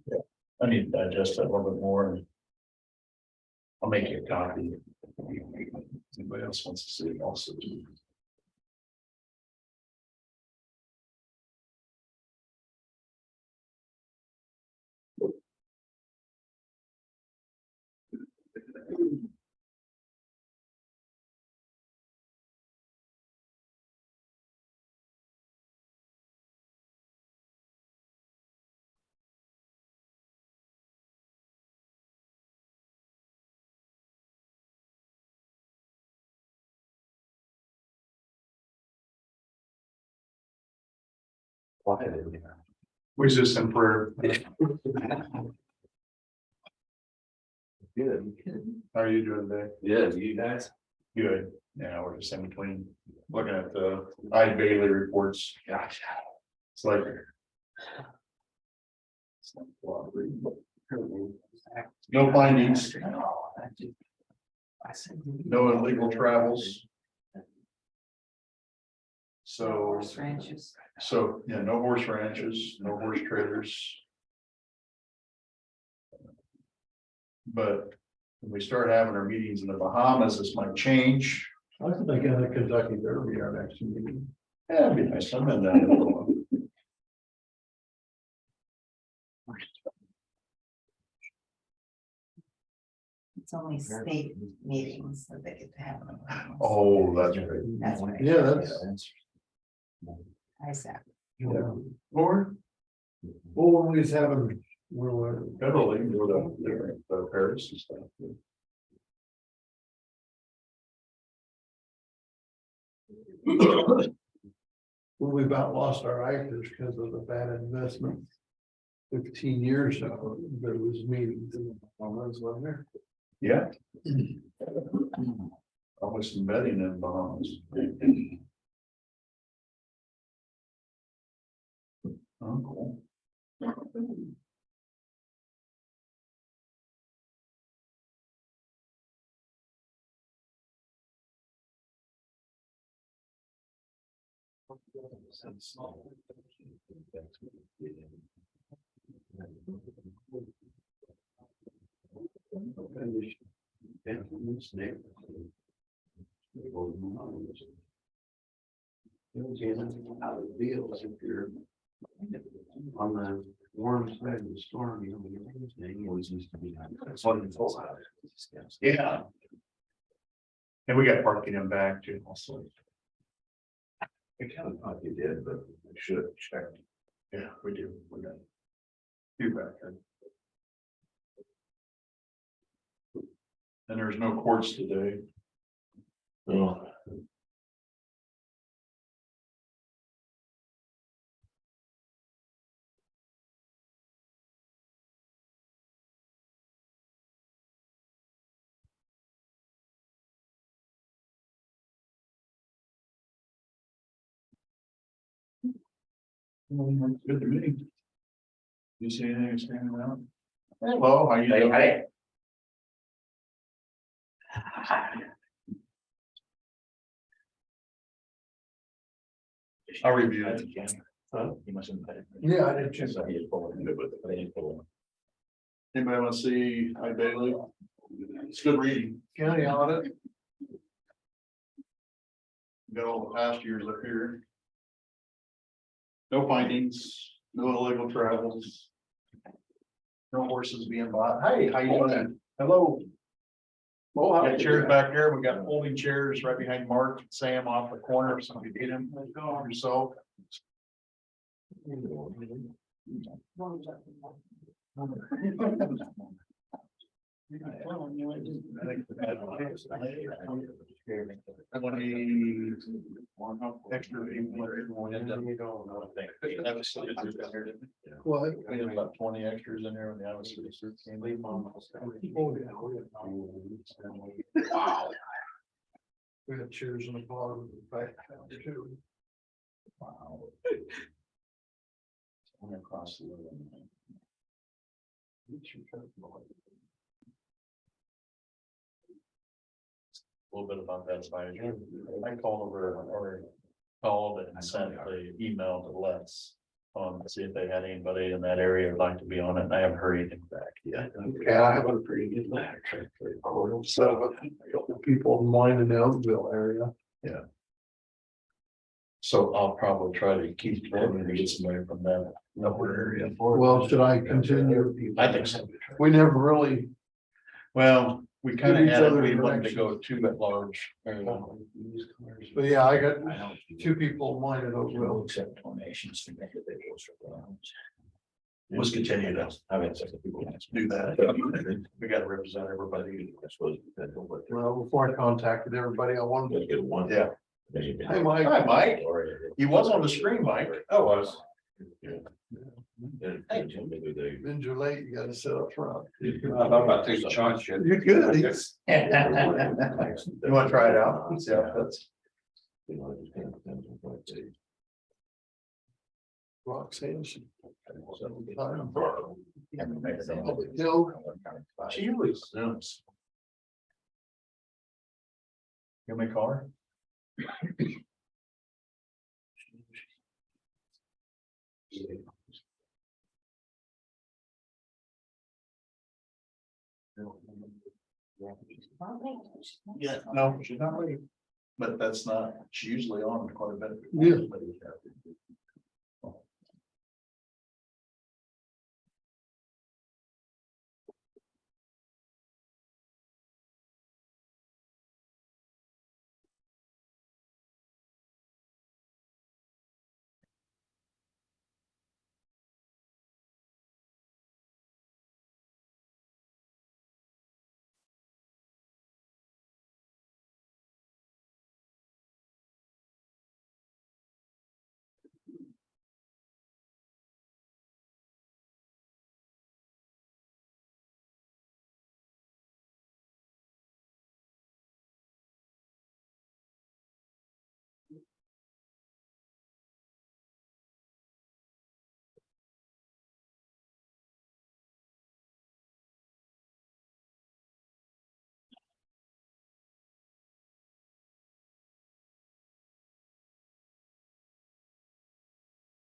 Yeah, I need to digest that a little bit more and. I'll make you a copy. Anybody else wants to see it also. Quiet in here. We just in prayer. Good. How are you doing today? Good, you guys? Good. Yeah, we're just in between looking at the Bailey reports. Gosh. It's like. No findings, I said. no illegal travels. So, Horse ranches. yeah, no horse ranches, no horse trailers. But when we start having our meetings in the Bahamas, this might change. I think they got a Kentucky Derby our next meeting. Yeah, it'd be nice. I'm in that. It's only state meetings that they get to have. Oh, that's right. That's right. Yeah, that's. I said. Yeah. Or Well, when we was having, we were, federally, go to the Paris and stuff. when we about lost our acres because of the bad investment. 15 years ago, there was meetings in the Bahamas, wasn't there? Yeah. Probably some bedding in Bahamas. Oh, cool. Out of deals if you're on the warm side of the storm, you know, it always used to be. Yeah. And we got parking in back too, also. I kind of thought you did, but I should have checked. Yeah, we do. We got. Two back there. And there's no courts today. Oh. Good to meet you. You see anything standing out? Hello, how you doing? I'll review it. You must have. Yeah, I did check. Anybody want to see High Bailey? It's good reading. County audit, Got all the past years up here. No findings, no illegal travels. No horses being bought. Hey, how you doing? Hello. oh, Got chairs back there. We got folding chairs right behind Mark and Sam off the corner. If somebody need them, go yourself. I want extra people. what? We had about 20 extras in there when the Iowa City Search came. Wow. We had chairs in the bottom of the back too. Wow. Went across the river. A little bit about that side. I called over or called and sent the email to Les. To see if they had anybody in that area who'd like to be on it, and I haven't heard anything back yet. Yeah, I have a pretty good letter. So, people in mine in the Elmville area. So I'll probably try to keep trying to get somebody from that upper area. Well, should I continue? I think so. We never really, Well, we kind Give of each had it, other we wanted to go directions. too at large. but yeah, I got two people in mine in Oakville. Accept donations from individuals. Let's continue to do that. We gotta represent everybody. I suppose. Well, before I contacted everybody, I wanted to Get one. Yeah. Hey, Mike. Hi, Mike. You was on the screen, Mike. I was. Been too late, you gotta sit up front. about taking a chance. You're good. You wanna try it out? See how it fits? Roxanne. She was. You want me to call her? Yeah, no, she's not ready. But that's not, she's usually on quite a bit. Yeah.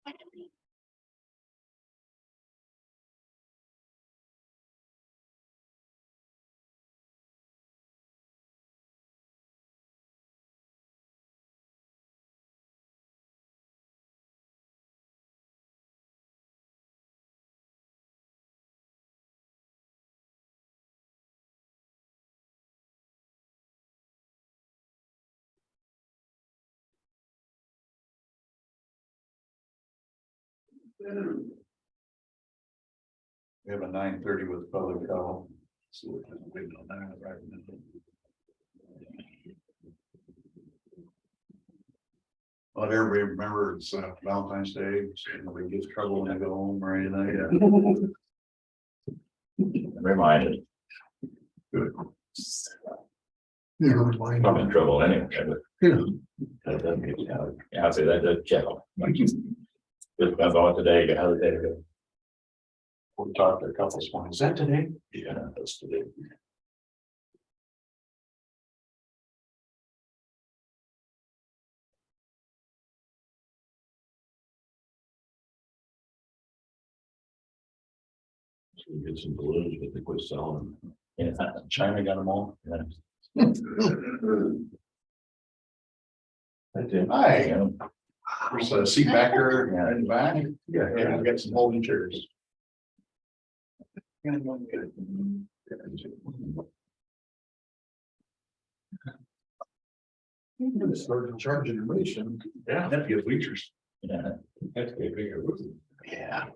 We have a 9:30 with public health. So we're kind of waiting on that right now. But everybody remember it's Valentine's Day, so nobody gets trouble when they go home or anything. Reminded, Good. Never mind. I'm in trouble anyway, but. Yeah. That doesn't get you out. Yeah, I'll say that does check on. Just depends on what today, how the day goes. We talked to a couple this morning. Is that today? Yeah, that's today. So we get some balloons, but they quit selling them. Yeah, China got them all. Yeah. That's it. Hi, Yeah. there's a seat back there in the back. Yeah, we got some folding chairs. Start charging information. Yeah, that'd be good features. Yeah. That's a bigger. Yeah.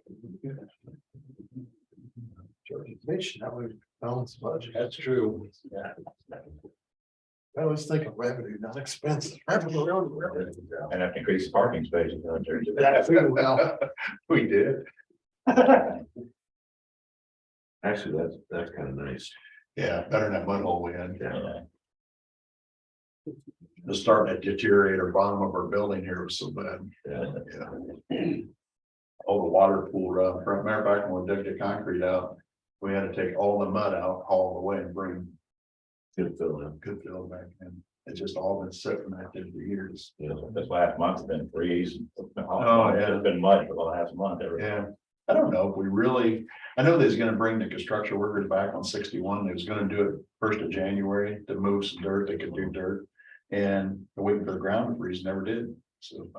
Charging information, that would balance the budget. That's true. Yeah. I always think of revenue, not expenses. Revenue. And have to increase the parking spaces. We did. Actually, that's kind of nice. Yeah, better than that mud hole we had. Yeah. It's starting to deteriorate our bottom of our building here, it was so bad. Yeah. Yeah. All the water pooled up. Matter of fact, when we dug the concrete out, we had to take all the mud out, haul it away and bring Good feeling. good fill back in. It's just all been sitting like this for years. Yeah, this last month's been freeze. Oh, yeah. It's been mud for the last month. Yeah, I don't know if we really, I know they was gonna bring the construction workers back on 61. They was gonna do it 1st of January to move some dirt. They could do dirt. And they're waiting for the ground to freeze, never did, so.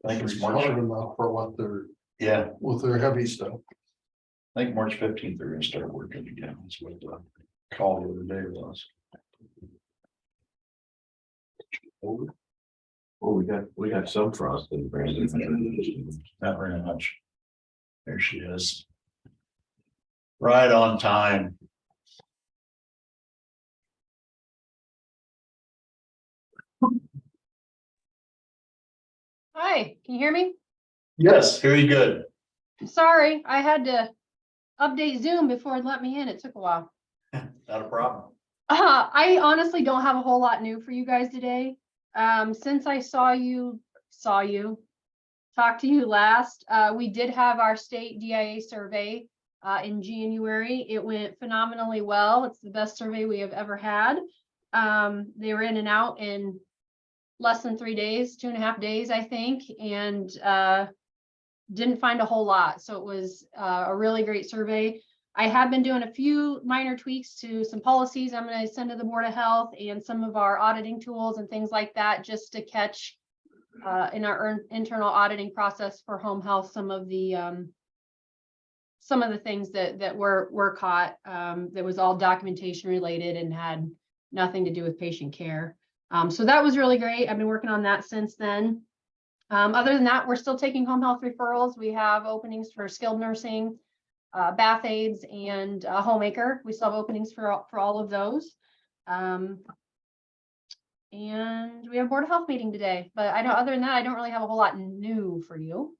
I think it's March, Hard enough for what they're, yeah, with their heavy stuff. I think March 15th, they're gonna start working again, that's what the call the other day was. Well, we got some frost in Brandon. Not very much. There she is. Right on time. Hi, can you hear me? Yes, very good. Sorry, I had to update Zoom before it let me in. It took a while. Not a problem. I honestly don't have a whole lot new for you guys today. Since I talked to you last, we did have our state DIA survey in January. It went phenomenally well. It's the best survey we have ever had. They were in and out in less than 3 days, 2.5 days, I think, and didn't find a whole lot. So it was a really great survey. I have been doing a few minor tweaks to some policies I'm going to send to the Board of Health and some of our auditing tools and things like that, just to catch in our internal auditing process for home health some of the things that were caught that was all documentation related and had nothing to do with patient care. So that was really great. I've been working on that since then. Other than that, we're still taking home health referrals. We have openings for skilled nursing, bath aides, and homemaker. We still have openings for all of those. And we have a Board of Health meeting today, but I don't, other than that, I don't really have a whole lot new for you.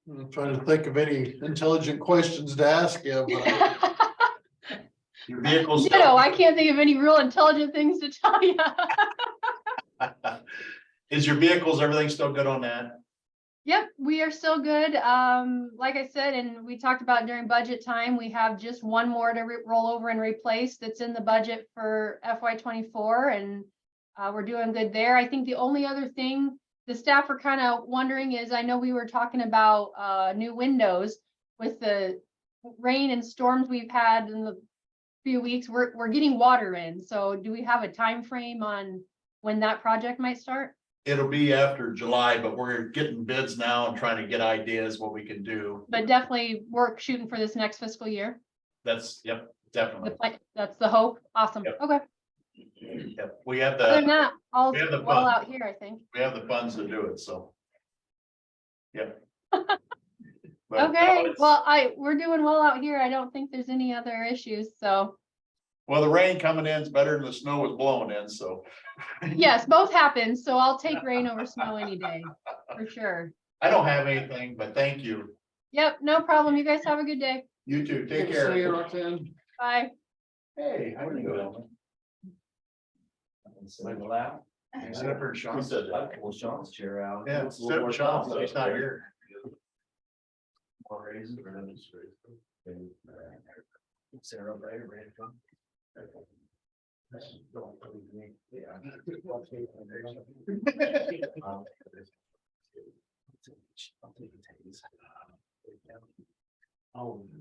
I'm trying to think of any intelligent questions to ask you, but Your vehicle's You know, I can't think of any real intelligent things to tell you. Is your vehicles, everything still good on that? Yep, we are still good. Like I said, and we talked about during budget time, we have just one more to roll over and replace that's in the budget for FY24. And We're doing good there. I think the only other thing the staff are kind of wondering is, I know we were talking about new windows with the rain and storms we've had in the few weeks. We're getting water in. So do we have a time frame on when that project might start? It'll be after July, but we're getting bids now and trying to get ideas what we can do. But definitely work shooting for this next fiscal year. That's, yep, The definitely. plan, that's the hope. Awesome. Yep. Okay. Yep, we have Other than the, that, all's we have the well funds. out here, I think. we have the funds to do it, so. Yep. But, Okay, it's- well, we're doing well out here. I don't think there's any other issues, so. Well, the rain coming in is better than the snow was blowing in, so. Yes, both happen, so I'll take rain over snow any day, for sure. I don't have anything, but thank you. Yep, no problem. You guys have a good day. You too, take Good to see you, care. Roxanne. Bye. Hey, how are you doing? Except for Sean. Well, Sean's chair out. Yeah, It's a little except more for Sean, comfortable he's not there. here. More raises or nothing. Sarah, right, ready to come?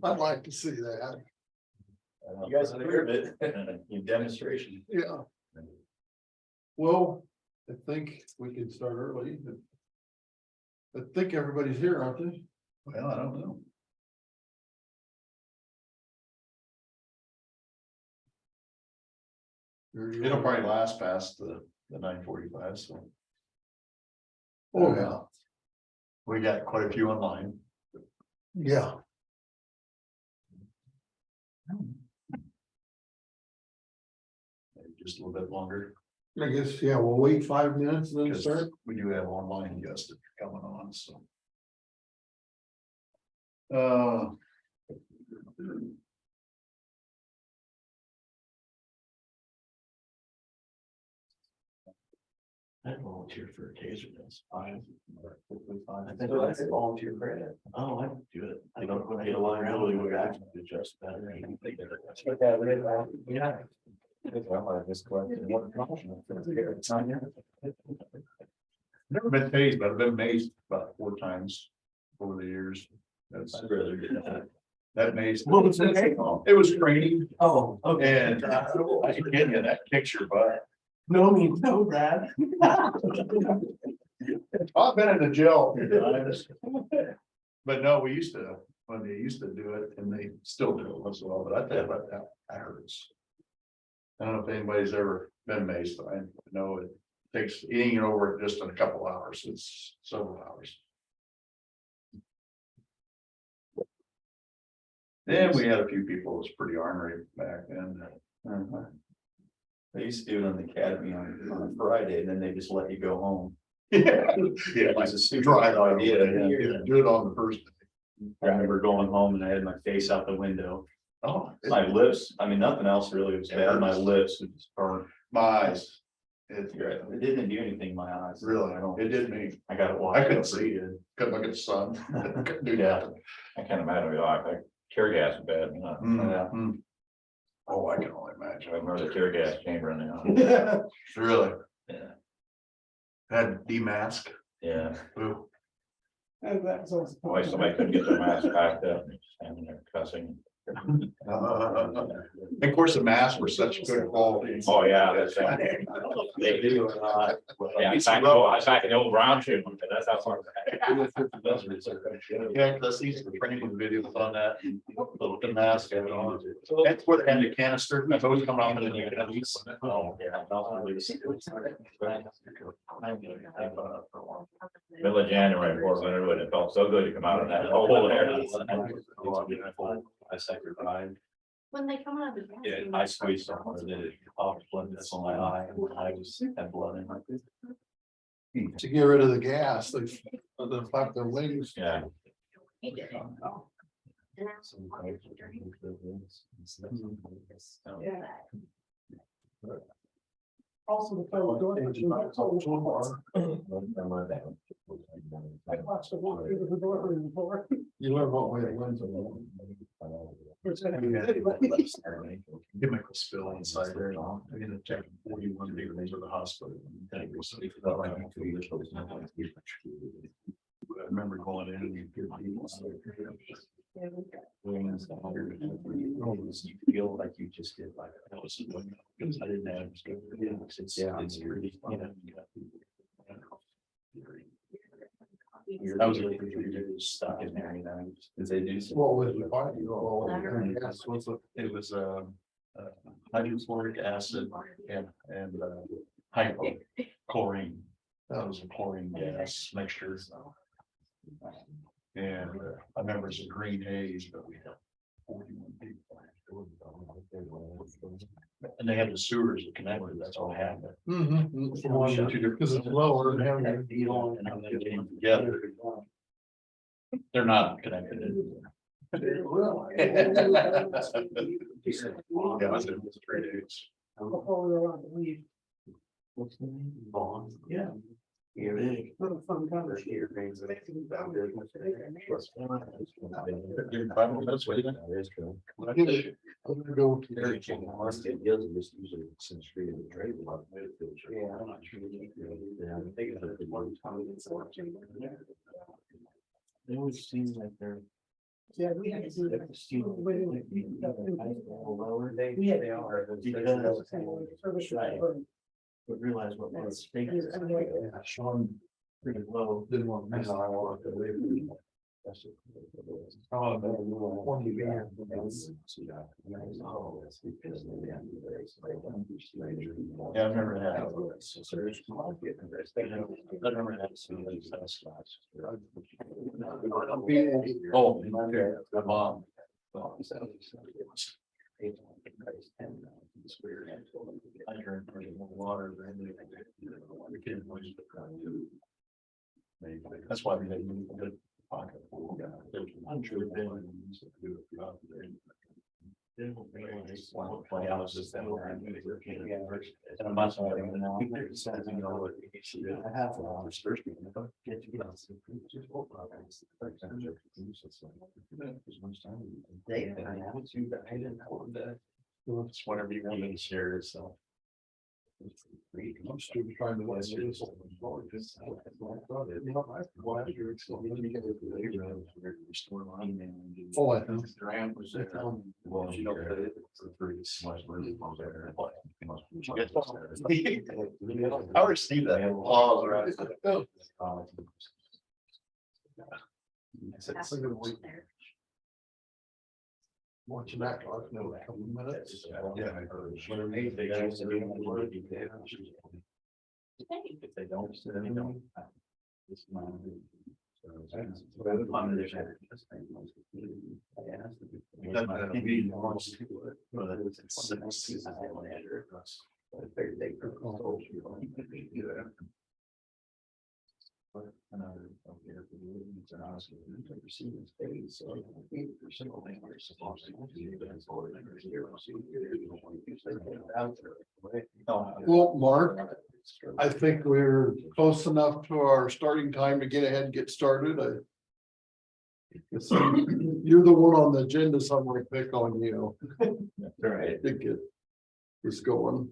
I'd like to see that. You guys have heard of it, in demonstration. Yeah. Well, I think we can start early. I think everybody's here, aren't they? Well, I don't know. It'll probably last past the 9:45, so. Oh, yeah. We got quite a few online. Yeah. Just a little bit longer. I guess, yeah, we'll wait 5 minutes and then start. We do have online guests coming on, so. I volunteer for a taser, that's fine. I think So that's that's volunteer credit. Oh, I do it. I don't get a liability with that. Just better. Yeah. Well, I just collected one caution. It's on here. Never been tased, but I've been mazed about 4 times over the years. That's I'd rather get that maze. What was it? It was training Oh, okay. and I can get you that picture, but No means no, Brad. I've been in the jail a few times. But no, we used to, when they used to do it, and they still do it once in a while, but I tell you what, that hurts. I don't know if anybody's ever been mazed, but I know it takes, you ain't over it just in a couple hours, it's several hours. Then we had a few people that was pretty ornery back then. They used to do it on the academy on Friday, and then they just let you go home. Yeah, It was a super Drive idea. idea, do it on the first day. I remember going home and I had my face out the window. Oh, My lips, I mean, nothing else really was bad. My lips would just burn. my eyes. It It didn't do anything in my eyes. really, I don't, it did me. I got it watched. I couldn't see it. Couldn't look at the sun. Couldn't do that. I can't imagine, like tear gas is bad. Mhm. Oh, I can only I imagine. remember the tear gas chamber in there. Really, Yeah, had demask. yeah. Ooh. Why somebody couldn't get their mask packed up and just standing there cussing. Of course, the masks were such good quality. Oh, yeah, that's right. They do. Yeah, I back in the old brown shoe, but that's how far. Yeah, let's see some training videos on that. Little mask. and all. That's where they had the canister, that's always coming off. And then you can use. Oh, yeah. Middle of January, before winter, it felt so good to come out of that whole area. I sacrificed. When they come out of the. Yeah, I squeezed someone and it off blood that's on my eye and I was had blood in my. To get rid of the gas, they flap their wings. Yeah. Also, the fellow door. I watched the walk through the door before. You learn what way it wins. It's gonna be- chemical spill inside there. I'm gonna check 41 degrees to the hospital. I remember going in and you feel like you just did like because I didn't have. It's pretty. I was really stuck in there, you know, because they do. What was the find? It was hydrochloric acid and hypochlorine. That was a chlorine gas mixture. And I remember it's a green haze, but we had 41 people. And they had the sewers that connected, that's all happened. Because it's lower and heavier. And I'm getting together. They're not connected. Yeah, I was in 3 days. What's the name? Bond. Yeah. Yeah, big. Little fun conversation. Give 5 more minutes, wait a minute. I'm gonna go to Very the- They always seem like they're. Yeah, we had to do that. They are. But realize what my state is. Sean pretty low. Didn't want to miss. I walked away from it. Oh, man, you want to be here. Yeah, I remember that. I remember that. Oh, my mom. I drank pretty much water. That's why we didn't good pocket. I'm sure they do it. My house is that way. And I'm not sorry, you know. I have first. It's whatever you want to share, so. I'm still trying to. Oh, I think. Well, you know, I received that. Oh, right. Watching that clock, no, a couple of minutes. If they don't, then they don't. Well, Mark, I think we're close enough to our starting time to get ahead and get started. You're the one on the agenda, so I'm gonna pick on you. Right. To get this going.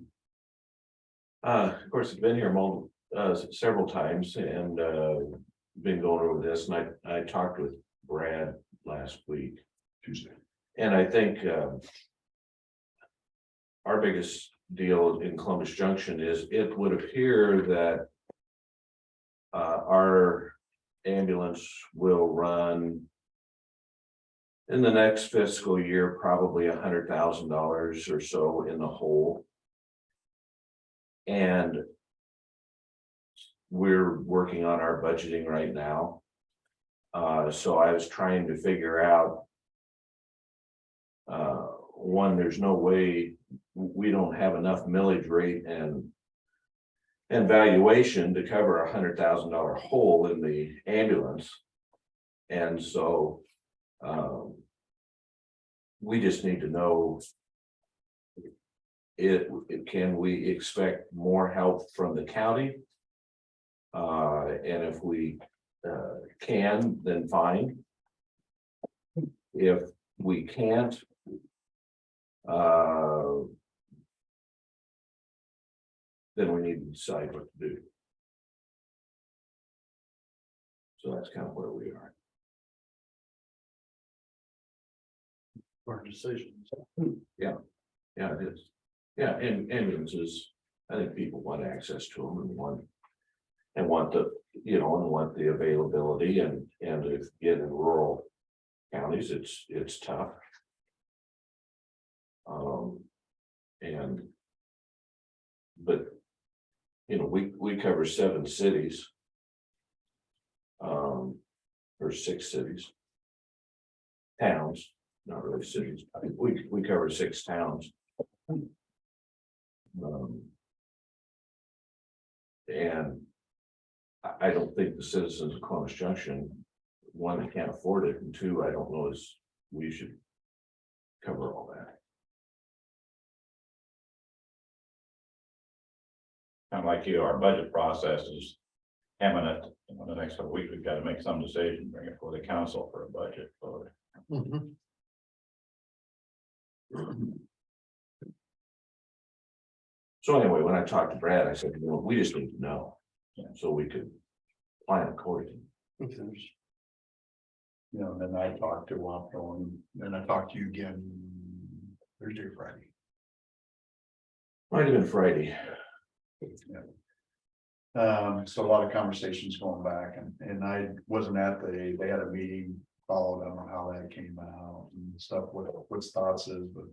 Of course, I've been here several times and been going over this, and I talked with Brad last week. Tuesday. And I think our biggest deal in Columbus Junction is it would appear that our ambulance will run in the next fiscal year, probably $100,000 or so in the hole. And we're working on our budgeting right now. So I was trying to figure out, one, there's no way we don't have enough millage rate and valuation to cover $100,000 hole in the ambulance. And so we just need to know, can we expect more help from the county? And if we can, then fine. If we can't, then we need to decide what to do. So that's kind of where we are. Our decisions. Yeah, it is. Yeah, and ambulances, I think people want access to them and want the, and want the availability and if you get in rural counties, it's tough. But we cover 7 cities. Or 6 cities. Towns, not really cities. I think we cover 6 towns. And I don't think the citizens of Columbus Junction, one, they can't afford it, and 2, I don't know is we should cover all that. Kind of like you, our budget process is imminent. In the next couple of weeks, we've got to make some decision, bring it before the council for a budget vote. So anyway, when I talked to Brad, I said, we just need to know, so we could plan accordingly. If there's. Then I talked to Wampel and then I talked to you again Thursday or Friday. Might have been Friday. So a lot of conversations going back and I wasn't they had a meeting, followed on how that came out and stuff, what's thoughts is, but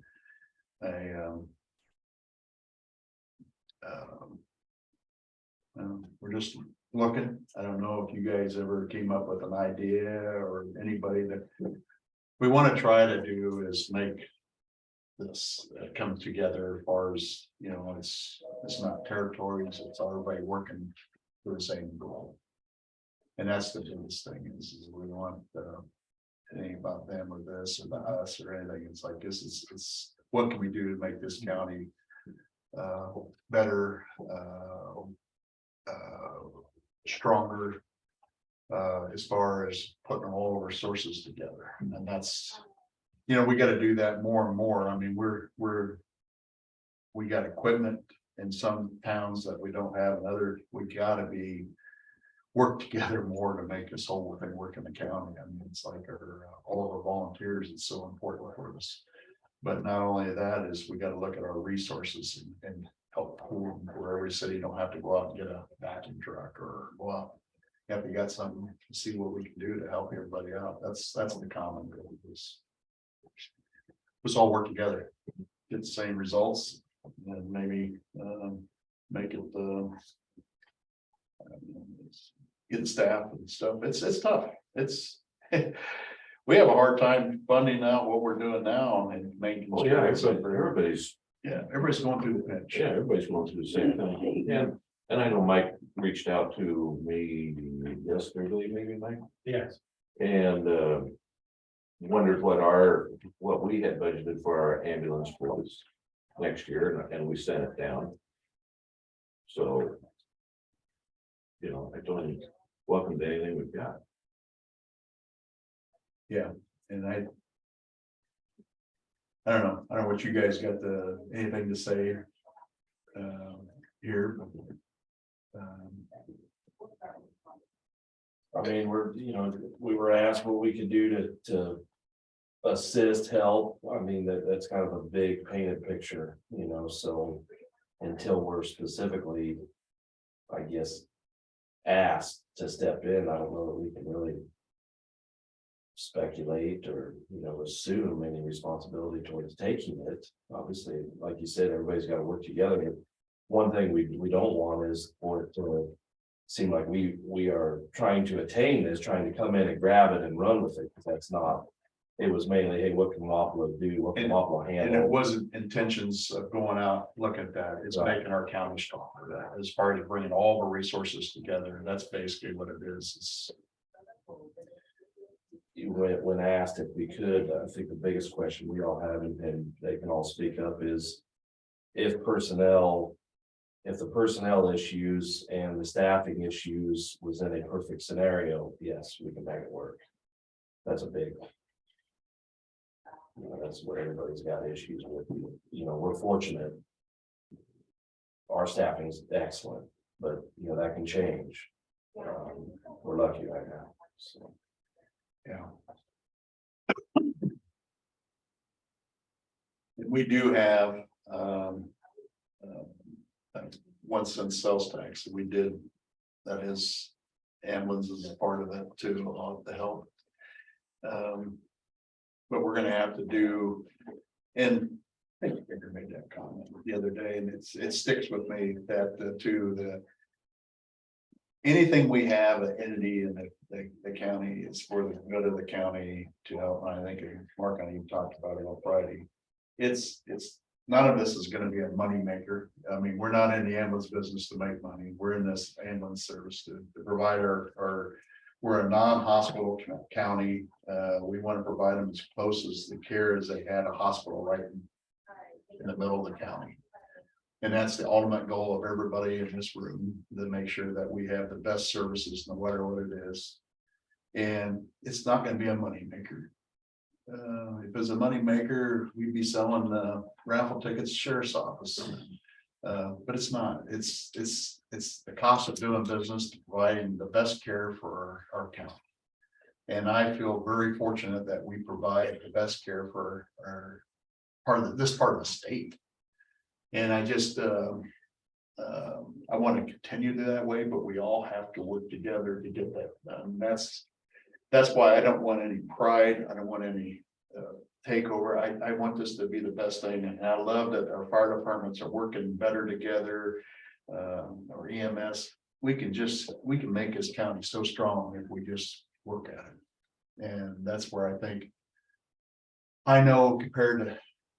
we're just looking. I don't know if you guys ever came up with an idea or anybody that we want to try to do is make this come together as far as, it's not territories, it's everybody working for the same goal. And that's the biggest thing is we want anything about them or this or about us or anything. It's like it's what can we do to make this county better, stronger, as far as putting all of our sources together. And that's, we got to do that more and more. I mean, we got equipment in some towns that we don't have, and other, we got to work together more to make this whole thing work in the county. I mean, it's like all of our volunteers, it's so important for us. But not only that is we got to look at our resources and help pool them where every city don't have to go out and get a vacuum truck or go out. If you got something to see what we can do to help everybody out, that's the common goal. Let's all work together, get the same results, and maybe make it get staff and stuff. It's tough. We have a hard time funding out what we're doing now and making. Oh, yeah, everybody's going through the pinch. Yeah, everybody's going through the same thing. And I know Mike reached out to me yesterday, maybe Mike, Yes. and wondered what we had budgeted for our ambulance for this next year, and we sent it down. So, I told him, welcome to anything we've got. Yeah, and I don't know what you guys got anything to say here. I mean, we were asked what we could do to assist, help. I mean, that's kind of a big painted picture, so until we're specifically, I guess, asked to step in, I don't know that we can really speculate or, assume any responsibility towards taking it. Obviously, like you said, everybody's got to work together. One thing we don't want is for it to seem like we are trying to attain this, trying to come in and grab it and run with it, because that's not. It was mainly, hey, what can Wapello do? What can Wapello handle? And it wasn't intentions of going out, look at that. It's Right. making our county stronger. As far as bringing all the resources together. And that's basically what it is. When asked if we could, I think the biggest question we all have, and they can all speak up, is if the personnel issues and the staffing issues was in a perfect scenario, yes, we can make it work. That's a big one. You know, that's where everybody's got issues with, you know, we're fortunate. Our staffing is excellent, but you know, that can change. We're lucky right now, so. Yeah. We do have, uh, 1 cent sales tax, we did, that is, ambulance is a part of it too, a lot of the help. But we're gonna have to do, and I think Baker made that comment the other day, and it sticks with me that anything we have, an entity in the county is for the good of the county to help. And I think Mark and I even talked about it on Friday. It's none of this is gonna be a money maker. I mean, we're not in the ambulance business to make money. We're in this ambulance service to provide we're a non-hospital county. We want to provide them as close as the care as they had a hospital right in the middle of the county. And that's the ultimate goal of everybody in this room, to make sure that we have the best services, no matter what it is. And it's not gonna be a money maker. If it's a money maker, we'd be selling raffle tickets to sheriff's office. But it's not, it's the cost of doing business, providing the best care for our county. And I feel very fortunate that we provide the best care for our this part of the state. And I just, I want to continue that way, but we all have to work together to get that done. That's why I don't want any pride. I don't want any takeover. I want this to be the best thing. And I love that our fire departments are working better together. Our EMS, we can make this county so strong if we just work at it. And that's where I think, I know compared to,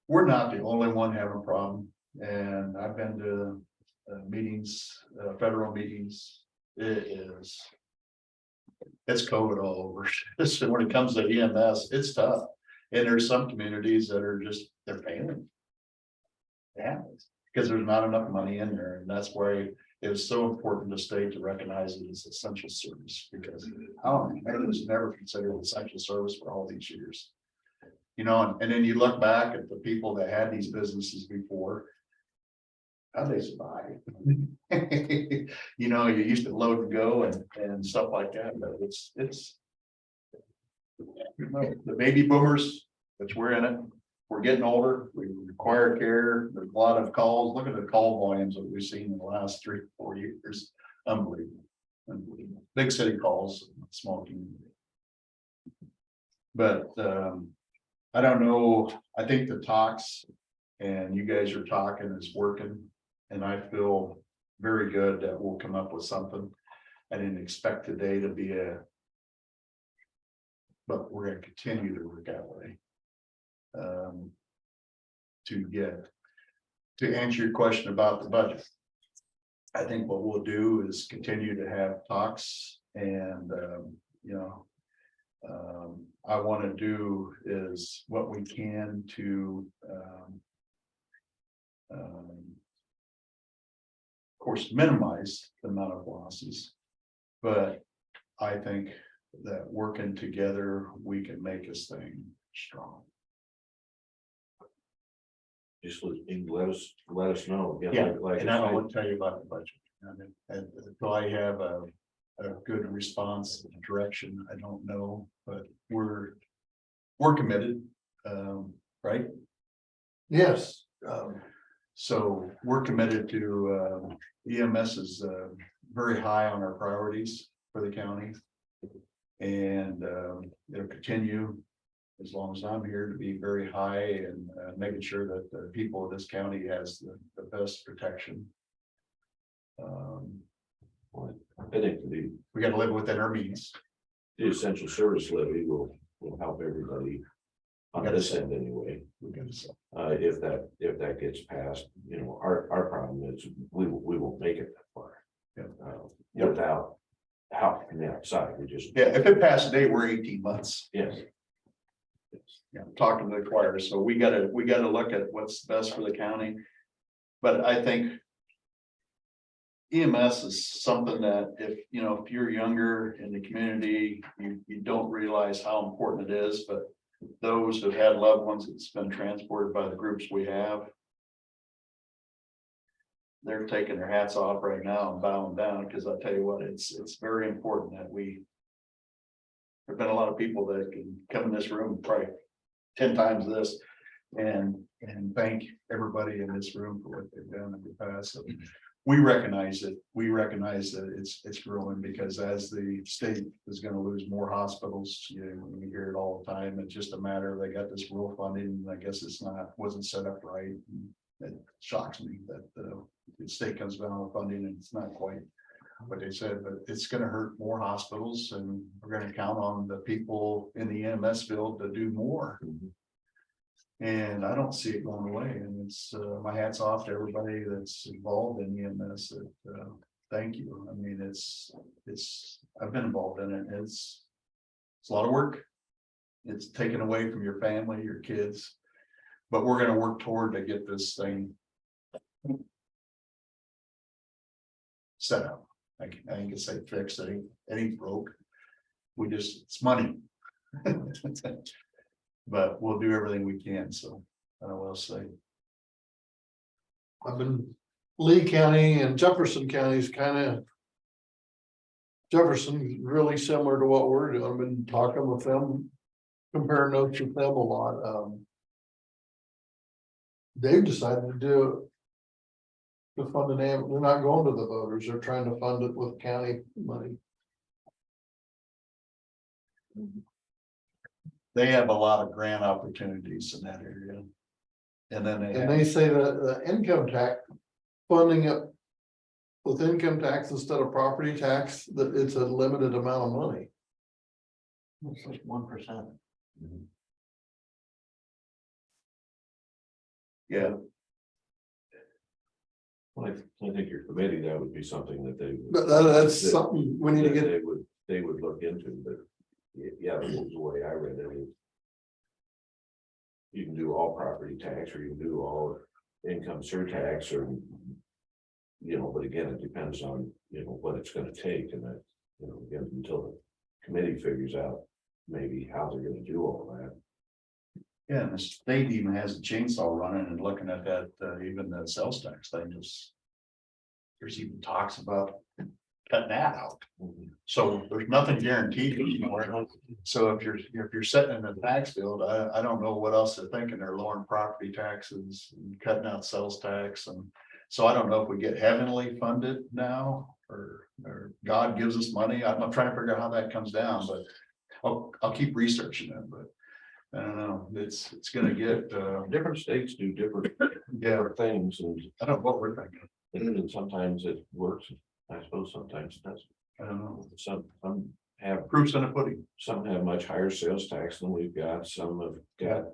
we're not the only one having a problem. And I've been to meetings, federal meetings. It's COVID all over. So when it comes to EMS, it's tough. And there's some communities that are just, they're failing. Yeah, because there's not enough money in there. And that's why it was so important to state to recognize it as essential service, because it was never considered essential service for all these years. You know, and then you look back at the people that had these businesses before. How they survive. You know, you used to load and go and stuff like that, but it's you know, the baby boomers, which we're in it, we're getting older, we require care. There's a lot of calls. Look at the call volumes that we've seen in the last 3 or 4 years. Unbelievable. Unbelievable. Big city calls, small community. But I don't know. I think the talks and you guys are talking is working. And I feel very good that we'll come up with something. I didn't expect today to be but we're going to continue to work that way. To answer your question about the budget. I think what we'll do is continue to have talks and, you know, I want to do is what we can to, of course, minimize the amount of losses, but I think that working together, we can make this thing strong. Just let us know. Again, Yeah, like and I don't said, want to tell you about the budget. I mean, until I have a good response and direction, I don't know, but we're committed, right? Yes. So we're committed to, EMS is very high on our priorities for the county. And it'll continue as long as I'm here to be very high and making sure that the people of this county has the best protection. I think We got to live within our means. the essential service levy will help everybody on this end anyway. We got to say. If that gets passed, you know, our problem is we won't make it that far. Yeah. Without help from the outside, we just. Yeah, if it passed today, we're 18 months. Yes. Yeah, talking to the choir, so we gotta look at what's best for the county. But I think EMS is something that if you're younger in the community, you don't realize how important it is, but those who had loved ones that's been transported by the groups we have. They're taking their hats off right now and bowing down, because I tell you what, it's very important that we. There've been a lot of people that can come in this room probably 10 times this. And thank everybody in this room for what they've done in the past. So we recognize it. We recognize that it's growing, because as the state is gonna lose more hospitals, you know, we hear it all the time. It's just a matter of they got this rural funding, and I guess wasn't set up right. It shocks me that the state comes down with funding and it's not quite what they said, but it's gonna hurt more hospitals, and we're gonna count on the people in the EMS field to do more. And I don't see it going away, and it's, my hat's off to everybody that's involved in EMS. Thank you. I mean, I've been involved in it. It's a lot of work. It's taken away from your family, your kids, but we're gonna work toward to get this thing set up. I can say fixed. It ain't broke. It's money. But we'll do everything we can, so I don't know what else to say. I've been Lee County and Jefferson counties Jefferson really similar to what we're doing. I've been talking with them, comparing notes with them a lot. They've decided to do it. To fund they're not going to the voters, they're trying to fund it with county money. They have a lot of grant opportunities in that area. And then And they say that the income tax, funding it with income tax instead of property tax, that it's a limited amount of money. It's like 1%. yeah, Well, I think your committee, that would be something that they. But that's something we need to get. They would look into, but yeah, the way I read it. You can do all property tax, or you can do all income surtax, or. You know, but again, it depends on, you know, what it's gonna take, and that, you know, again, until the committee figures out maybe how they're gonna do all that. yeah, and the state even has a chainsaw running and looking at that, even the sales tax thing is. There's even talks about cutting that out. So there's nothing guaranteed anymore. So if you're sitting in the tax field, I don't know what else they're thinking. They're lowering property taxes and cutting out sales tax. And so I don't know if we get heavenly funded now, or God gives us money. I'm trying to figure out how that comes down, but I'll keep researching it, but I don't know. It's gonna get Different states do different things, and I don't know what we're thinking. and sometimes it works. I suppose sometimes it doesn't. I don't know. Some have Proof's in the pudding. Some have much higher sales tax than we've got, some have got.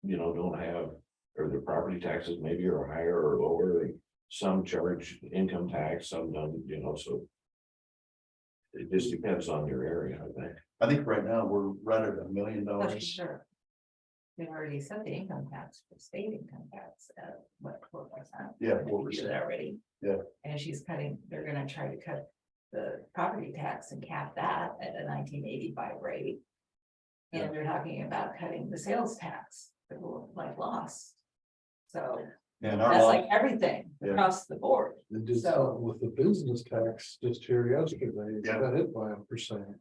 You know, don't have, or their property taxes maybe are higher or lower, and some charge income tax, some don't, you know, so. It just depends on your area, I think right now we're right at $1 million. That's for sure. They've already set the income tax, the state income tax at what, 4%? Yeah, They do 4%. that already. Yeah. And they're gonna try to cut the property tax and cap that at a 1985 rate. And they're talking about cutting the sales tax, that will like loss. So And that's like everything Yeah. across the board. They did So- something with the business tax just here yesterday, it Yeah. got hit by 1%.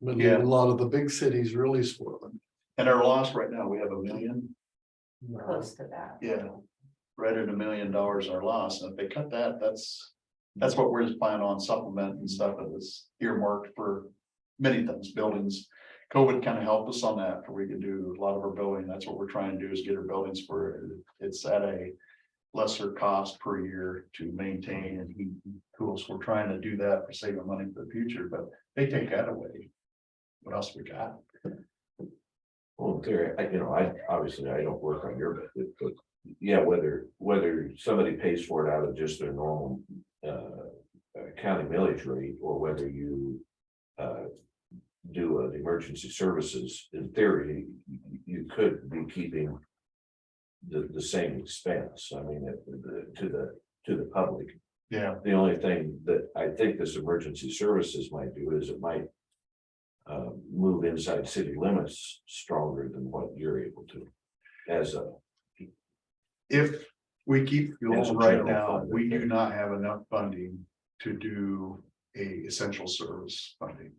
But Yeah. a lot of the big cities really spoiled And our loss right now, we have $1 million. them. Close to that. Yeah. Right at $1 million our loss. And if they cut that, that's what we're just planning on supplement and stuff that was earmarked for many things, buildings. COVID kind of helped us on that, where we can do a lot of our building. That's what we're trying to do, is get our buildings where it's at a lesser cost per year to maintain and heat and cool. So we're trying to do that for saving money for the future, but they take that away. What else we got? Well, in theory, I obviously I don't work on your budget, but yeah, whether somebody pays for it out of just their normal. County millage rate, or whether you. Do an emergency services, in theory, you could be keeping. The same expense, I mean, to the public. Yeah. The only thing that I think this emergency services might do is it might. move inside city limits stronger than what you're able to. As a, If we keep As a going right general now, fund, we do okay. not have enough funding to do a essential service funding.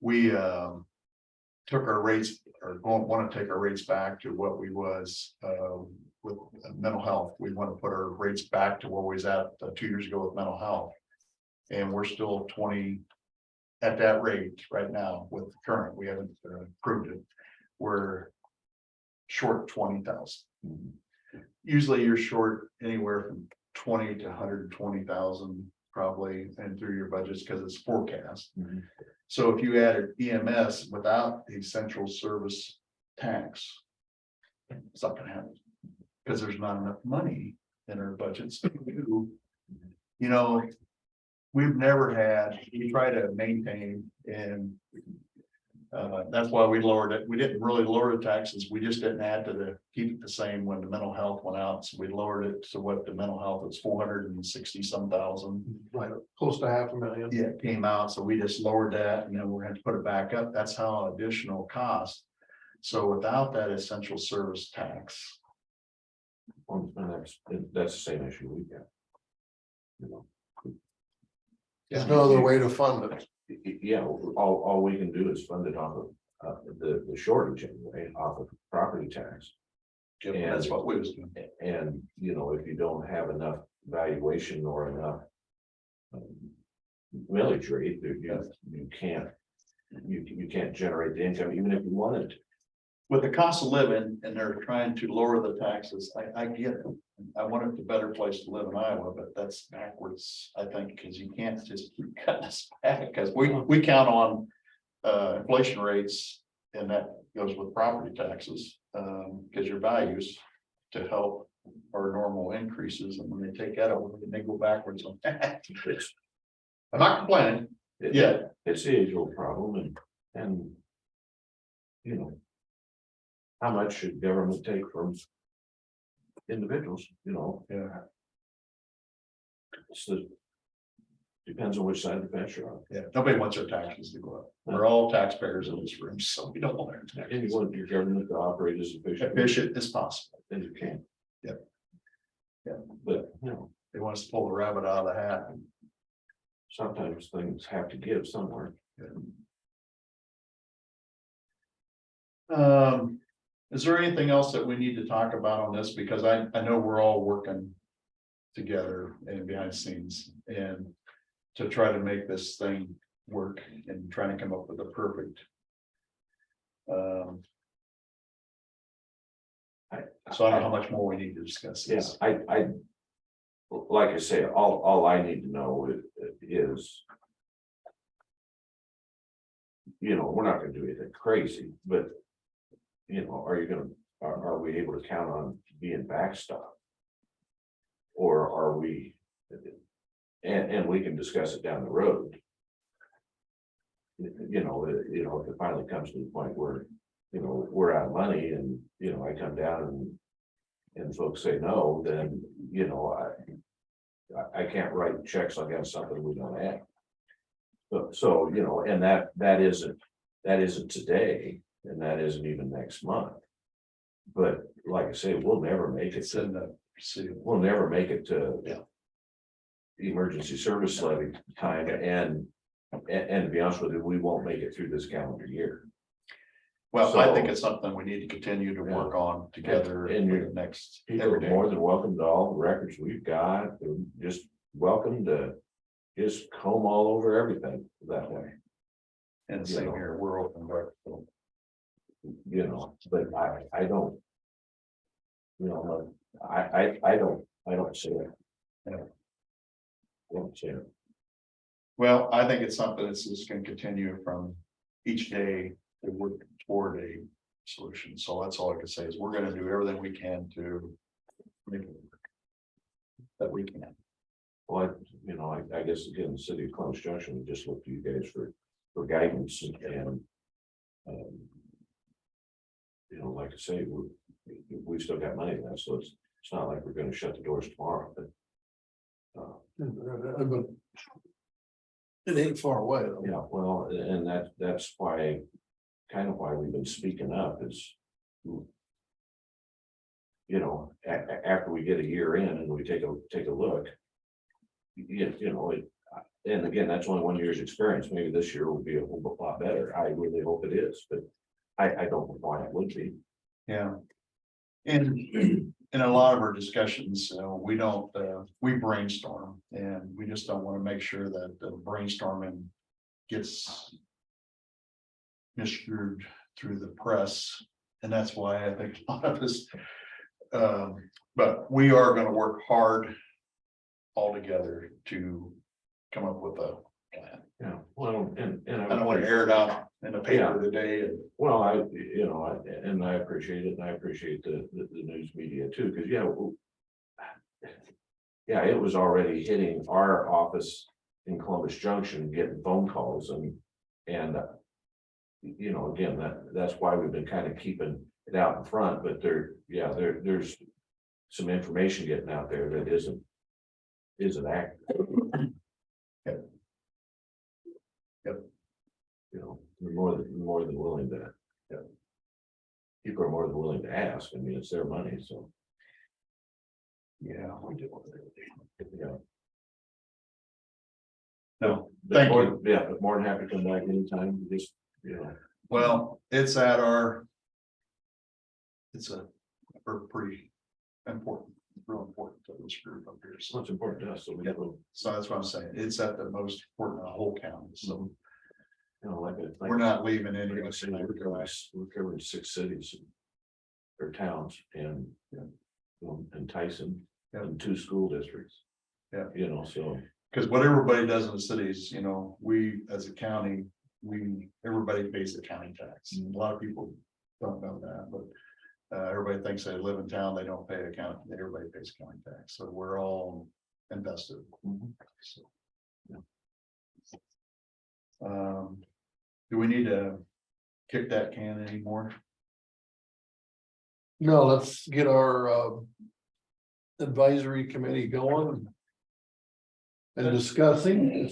We took our rates, or want to take our rates back to what we was with mental health. We want to put our rates back to where we was at 2 years ago with mental health. And we're still 20 at that rate right now with the current, we haven't approved it. We're short 20,000. Usually you're short anywhere from 20 to 120,000 probably, and through your budgets because it's forecast. So if you added EMS without the essential service tax, it's not gonna happen. Because there's not enough money in our budgets to do. You know, we've never had, we try to maintain and that's why we lowered it. We didn't really lower the taxes. We just didn't add to the, keep it the same when the mental health went out. So we lowered it to what the mental health was 460 some thousand. Right, close to 500,000. Yeah, it came out. So we just lowered that and then we're going to put it back up. That's how additional cost. So without that essential service tax, well, that's the same issue we got. You know. There's no other way to fund it. Yeah, all we can do is fund it off of the shortage anyway, off of property tax. and that's what we was doing. And, you know, if you don't have enough valuation or enough millage rate, you can't generate the income even if you wanted to. With the cost of living and they're trying to lower the taxes, I get it. I want it a better place to live in Iowa, but that's backwards, I think, because you can't just keep cutting us back, because we count on inflation rates, and that goes with property taxes, because your values to help our normal increases, and when they take that away, they go backwards on that. I'm not complaining. Yeah. It's the age-old problem and you know. How much should government take from individuals, you know? Yeah. Depends on which side of the fence you're on. Yeah, nobody wants our taxes to go up. We're all taxpayers in this room, so we don't want our And taxes. you want your government to operate as efficient As possible. as you can. Yep. Yeah. But, you know, They want us to pull the rabbit out of the hat. sometimes things have to give somewhere. Is there anything else that we need to talk about on this? Because I know we're all working together and behind the scenes and to try to make this thing work and trying to come up with a perfect. So I don't know how much more we need to discuss Yes, this. I like I say, all I need to know is. You know, we're not gonna do anything crazy, but. You know, are we able to count on being backstop? Or are we? And we can discuss it down the road. You know, if it finally comes to the point where, you know, we're out of money and, you know, I come down and folks say no, then, you know, I can't write checks against something we don't have. So, you know, and that isn't today, and that isn't even next month. But like I say, we'll never make it It's in the, we'll never make it to. Yeah. Emergency service levy time, and to be honest with you, we won't make it through this calendar year. well, I think So- it's something we need to continue to work on together And in you're- the next. People every are day. more than welcome to all the records we've got, they're just welcome to just comb all over everything that way, And same here, we're open, but you know, but I don't. You know, I don't see it. Yeah. I don't see it. well, I think it's something that's just gonna continue from each day to work toward a solution. So that's all I can say is we're gonna do everything we can to make it work. That we can. Well, you know, I guess again, the city of Columbus Junction, we just look to you guys for guidance and. You know, like I say, we've still got money left, so it's not like we're gonna shut the doors tomorrow, but. But It ain't far away though. Yeah, well, and that's why, kind of why we've been speaking up is. You know, after we get a year in and we take a look. You know, and again, that's only 1 year's experience. Maybe this year will be a whole lot better. I really hope it is, but I don't know why it would be. Yeah. And in a lot of our discussions, we don't, we brainstorm and we just don't want to make sure that the brainstorming gets misconstrued through the press. And that's why I think a lot of us, but we are going to work hard all together to come up with a plan. Yeah, well, and I don't want to air it out in the paper today and. well, and I appreciate it, and I appreciate the news media too, because yeah, it was already hitting our office in Columbus Junction, getting phone calls and you know, again, that's why we've been kind of keeping it out in front, but there's some information getting out there that isn't accurate. Yep. You know, we're more than willing to. Yep. People are more than willing to ask. I mean, it's their money, so. Yeah, we do. Yeah. No, But thank more- you. Yeah, but more than happy to come back anytime, just, you know. Well, it's at our. It's a pretty important, real important to this group up here. So it's important to us, so we Yeah. go, So that's what I'm saying. It's at the most important in the whole county. So you know, like we're not leaving any Like of I us. said, we're covering 6 cities. Or towns and. And Tyson, Yeah. and 2 school districts. Yeah. You know, so. Because what everybody does in the cities, we as a county, everybody pays the county tax. A lot of people don't know that, but. Everybody thinks they live in town, they don't pay a county, everybody pays county tax, so we're all invested. So, yeah. Do we need to kick that can anymore? No, let's get our advisory committee going. And discussing,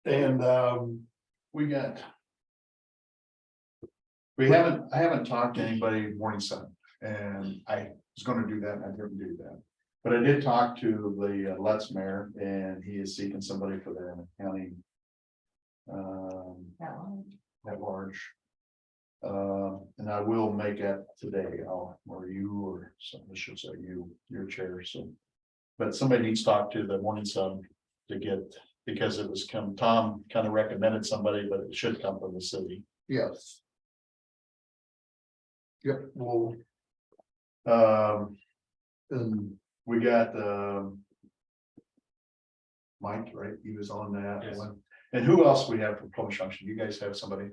and We got. I haven't talked to anybody morning sun, and I was gonna do that, and I didn't do that. But I did talk to the Let's mayor, and he is seeking somebody for the county. At large. And I will make it today, or you, or somebody should say your chair, so. But somebody needs to talk to the morning sun to get, because it was Tom kind of recommended somebody, but it should come from the city. yes. Yep, well, And we got, Mike, right? He was on that Yes. one. And who else we have from Columbus Junction? You guys have somebody?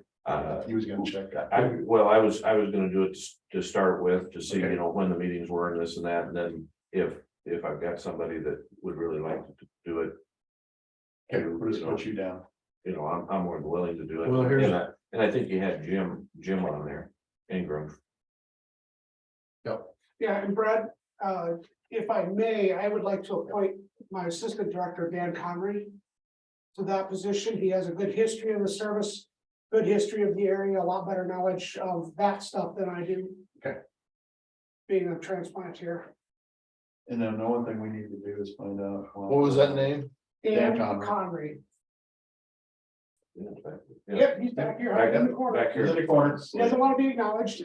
He was gonna check that. I was gonna do it to start with, to see, Okay. you know, when the meetings were and this and that, and then if I've got somebody that would really like to do it. Okay, we'll just put you down. You know, I'm more than willing to do it. Well, here's- And I think you had Jim on there, Ingram. Yeah, and Brad, if I may, I would like to appoint my assistant director, Dan Conry, to that position. He has a good history of the service, good history of the area, a lot better knowledge of that stuff than I do. Okay. Being a transplanter. And then the only thing we need to do is find out. what was that name? Dan Dan Conry. Conry. Yeah. Yep, he's back here, hiding in the corner. Back here. He's in the corner. He doesn't want to be acknowledged.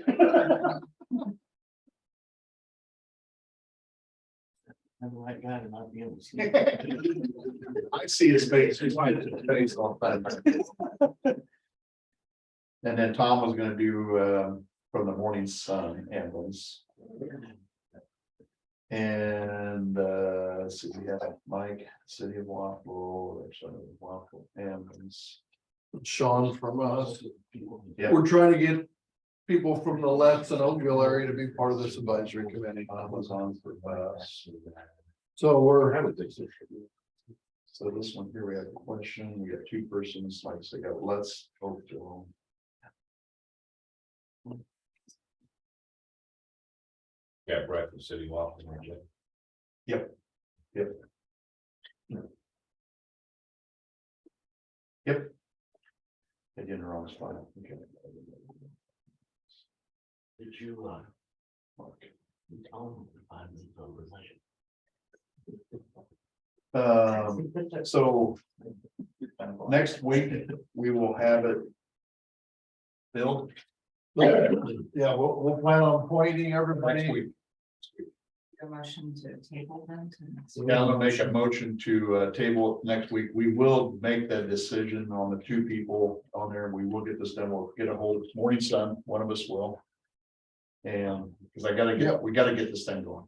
I'm the right guy to not be able to see. I see his face. He's his face all the time. And then Tom was gonna do, from the morning sun ambulance. And, let's see, we have Mike, City of Waffle, or some Waffle ambulance. Sean from us. Yeah. We're trying to get people from the Letts and Oakville area to be part of this advisory committee. Was on for us. So we're, I would think so. So this one here, we have a question, we got 2 persons, like, so got let's hope to. Yeah, right, from City Walk. Yep. Yep. They did the wrong spot. Okay. Did you, Mark, you told them to find me over there. So next week, we will have it filled. Yeah, we'll plan on pointing Next everybody. week. A motion to table them to next. Yeah, I'm gonna make a motion to table it next week. We will make that decision on the 2 people on there. We will get this done. We'll get a hold of Morning Sun, one of us will. And because we gotta get this thing going.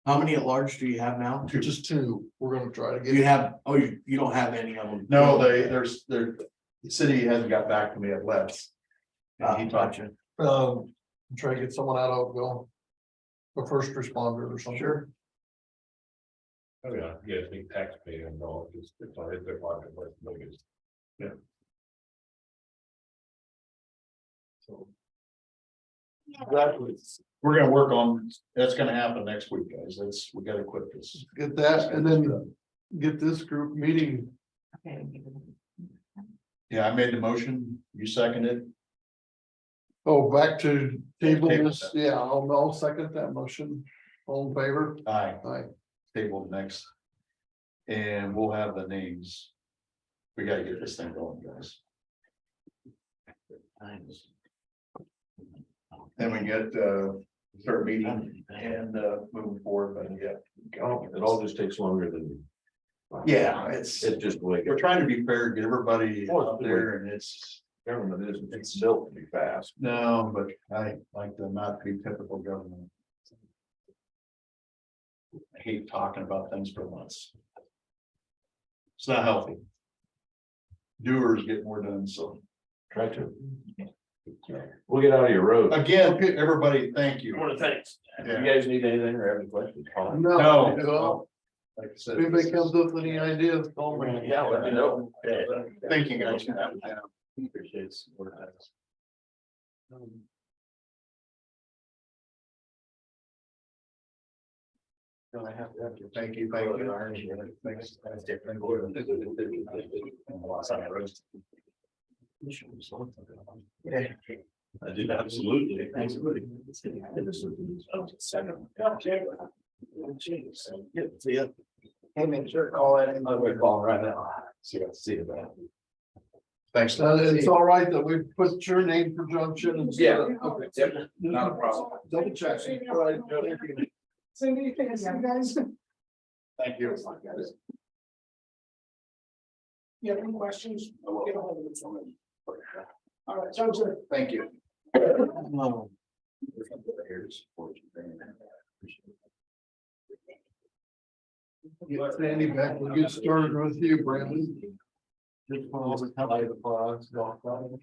How many at large do you have now? Just 2, we're gonna try to get. You have, oh, you don't have any of them? No, the city hasn't got back to me at less. And he talked, Gotcha. Try to get someone out of Oakville. A first responder or something. Sure. Oh, yeah, yeah, big taxpayer involved, just if I hit their pocket, what's the biggest. exactly. We're gonna work on, that's gonna happen next week, guys. We gotta quit this. Get that and then get this group meeting. Okay. Yeah, I made the motion. You seconded. Oh, back to table Table this. Yeah, I'll second that motion. All in favor? Aye. Aye. Table next. And we'll have the names. We gotta get this thing going, guys. Then we get start meeting and moving forward, but yeah. It all just takes longer than. Yeah, It's just the way we're trying to be fair, get everybody out there and government is, it's built to be fast. no, but I like to not be typical government. I hate talking about things for months. It's not healthy. Doers get more done, so. Try to. We'll get out of your road. Again, everybody, thank you. Thanks. Yeah. You guys need anything or have any questions? call me. No. No. Like I said. If anybody comes up with any ideas, call me. Yeah, let me know. Thank you, guys. Appreciate support. Thank you, thank you. Thanks. I did absolutely. See ya. Hey, make sure to call it in. We're calling right now. See you. Thanks. It's all right that we put your name for junction and. Yeah. Okay. Yep, not a problem. Double check. All right. Cindy, thanks, you guys. Thank you. You have any questions? Get a hold of me. All right, sounds good. Thank you. Get Sandy back. We'll get started with you, Brandon. Just for all the company, the flags, golf club.